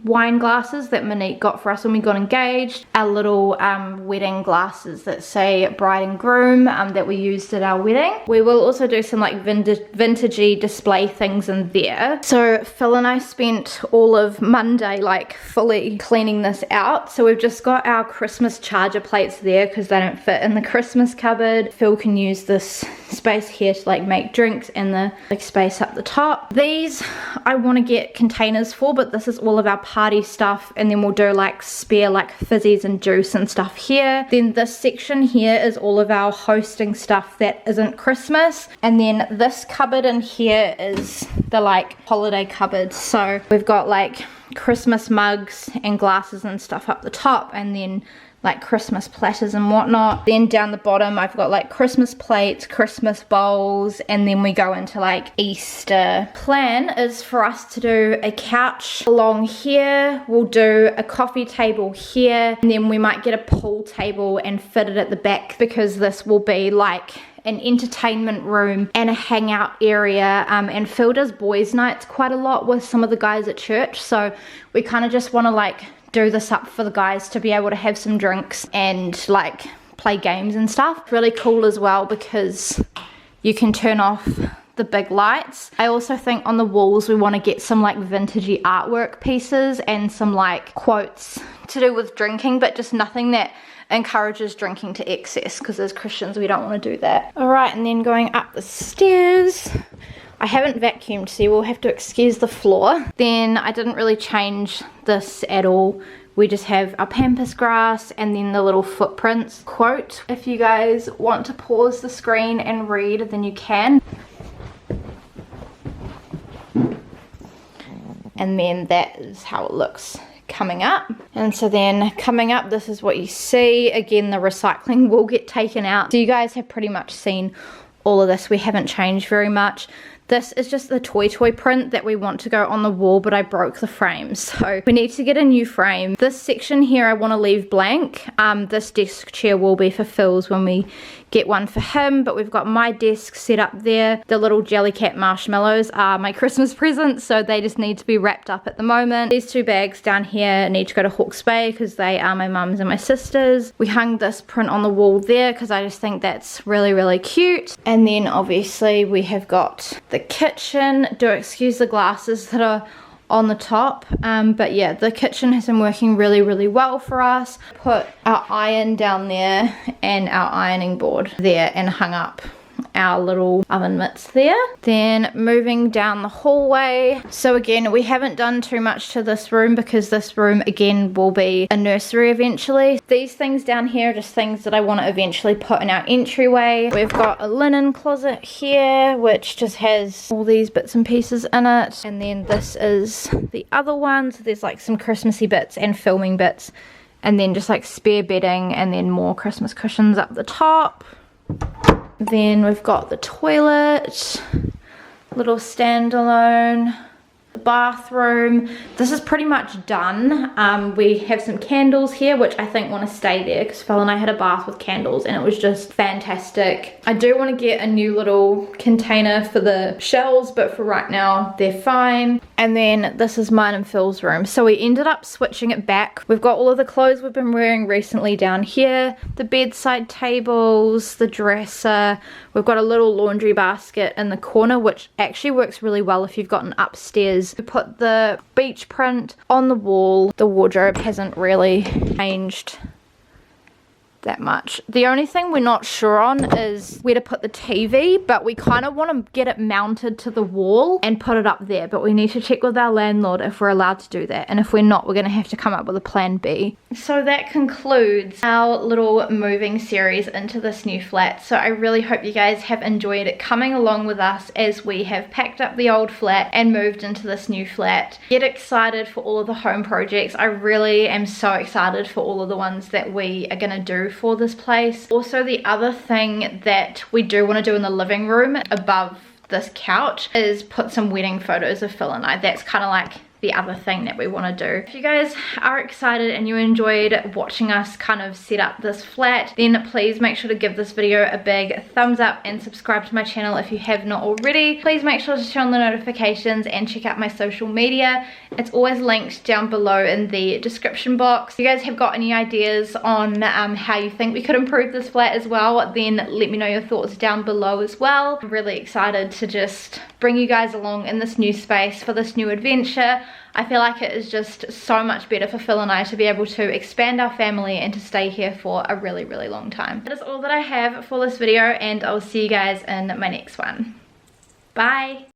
wine glasses that Monique got for us when we got engaged, our little wedding glasses that say bride and groom that we used at our wedding. We will also do some like vintagey display things in there. So Phil and I spent all of Monday like fully cleaning this out. So we've just got our Christmas charger plates there because they don't fit in the Christmas cupboard. Phil can use this space here to like make drinks, and the like space up the top. These I want to get containers for, but this is all of our party stuff, and then we'll do like spare like fizzies and juice and stuff here. Then this section here is all of our hosting stuff that isn't Christmas, and then this cupboard in here is the like holiday cupboard. So we've got like Christmas mugs and glasses and stuff up the top, and then like Christmas platters and whatnot. Then down the bottom I've got like Christmas plates, Christmas bowls, and then we go into like Easter. Plan is for us to do a couch along here. We'll do a coffee table here, and then we might get a pool table and fit it at the back because this will be like an entertainment room and a hangout area, and Phil does boys nights quite a lot with some of the guys at church, so we kind of just want to like do this up for the guys to be able to have some drinks and like play games and stuff. Really cool as well because you can turn off the big lights. I also think on the walls we want to get some like vintagey artwork pieces and some like quotes to do with drinking, but just nothing that encourages drinking to excess, because as Christians we don't want to do that. Alright, and then going up the stairs, I haven't vacuumed, so you will have to excuse the floor. Then I didn't really change this at all. We just have our pampas grass and then the little footprints quote. If you guys want to pause the screen and read, then you can. And then that is how it looks coming up. And so then coming up, this is what you see. Again, the recycling will get taken out. So you guys have pretty much seen all of this. We haven't changed very much. This is just the toy print that we want to go on the wall, but I broke the frame, so we need to get a new frame. This section here I want to leave blank. This desk chair will be for Phil's when we get one for him, but we've got my desk set up there. The little Jellycat marshmallows are my Christmas presents, so they just need to be wrapped up at the moment. These two bags down here need to go to Hawke's Bay because they are my mum's and my sister's. We hung this print on the wall there because I just think that's really cute. And then obviously we have got the kitchen. Do excuse the glasses that are on the top, but yeah, the kitchen has been working really well for us. Put our iron down there and our ironing board there and hung up our little oven mitts there. Then moving down the hallway. So again, we haven't done too much to this room because this room again will be a nursery eventually. These things down here are just things that I want to eventually put in our entryway. We've got a linen closet here which just has all these bits and pieces in it, and then this is the other one. So there's like some Christmassy bits and filming bits, and then just like spare bedding, and then more Christmas cushions up the top. Then we've got the toilet, little standalone, the bathroom. This is pretty much done. We have some candles here which I think want to stay there because Phil and I had a bath with candles and it was just fantastic. I do want to get a new little container for the shelves, but for right now they're fine. And then this is mine and Phil's room. So we ended up switching it back. We've got all of the clothes we've been wearing recently down here, the bedside tables, the dresser. We've got a little laundry basket in the corner which actually works really well if you've got an upstairs. We put the beach print on the wall. The wardrobe hasn't really changed that much. The only thing we're not sure on is where to put the TV, but we kind of want to get it mounted to the wall and put it up there, but we need to check with our landlord if we're allowed to do that, and if we're not, we're going to have to come up with a plan B. So that concludes our little moving series into this new flat. So I really hope you guys have enjoyed it coming along with us as we have packed up the old flat and moved into this new flat. Get excited for all of the home projects. I really am so excited for all of the ones that we are going to do for this place. Also, the other thing that we do want to do in the living room above this couch is put some wedding photos of Phil and I. That's kind of like the other thing that we want to do. If you guys are excited and you enjoyed watching us kind of set up this flat, then please make sure to give this video a big thumbs up and subscribe to my channel if you have not already. Please make sure to turn on the notifications and check out my social media. It's always linked down below in the description box. If you guys have got any ideas on how you think we could improve this flat as well, then let me know your thoughts down below as well. I'm really excited to just bring you guys along in this new space for this new adventure. I feel like it is just so much better for Phil and I to be able to expand our family and to stay here for a really, really long time. That is all that I have for this video, and I'll see you guys in my next one. Bye!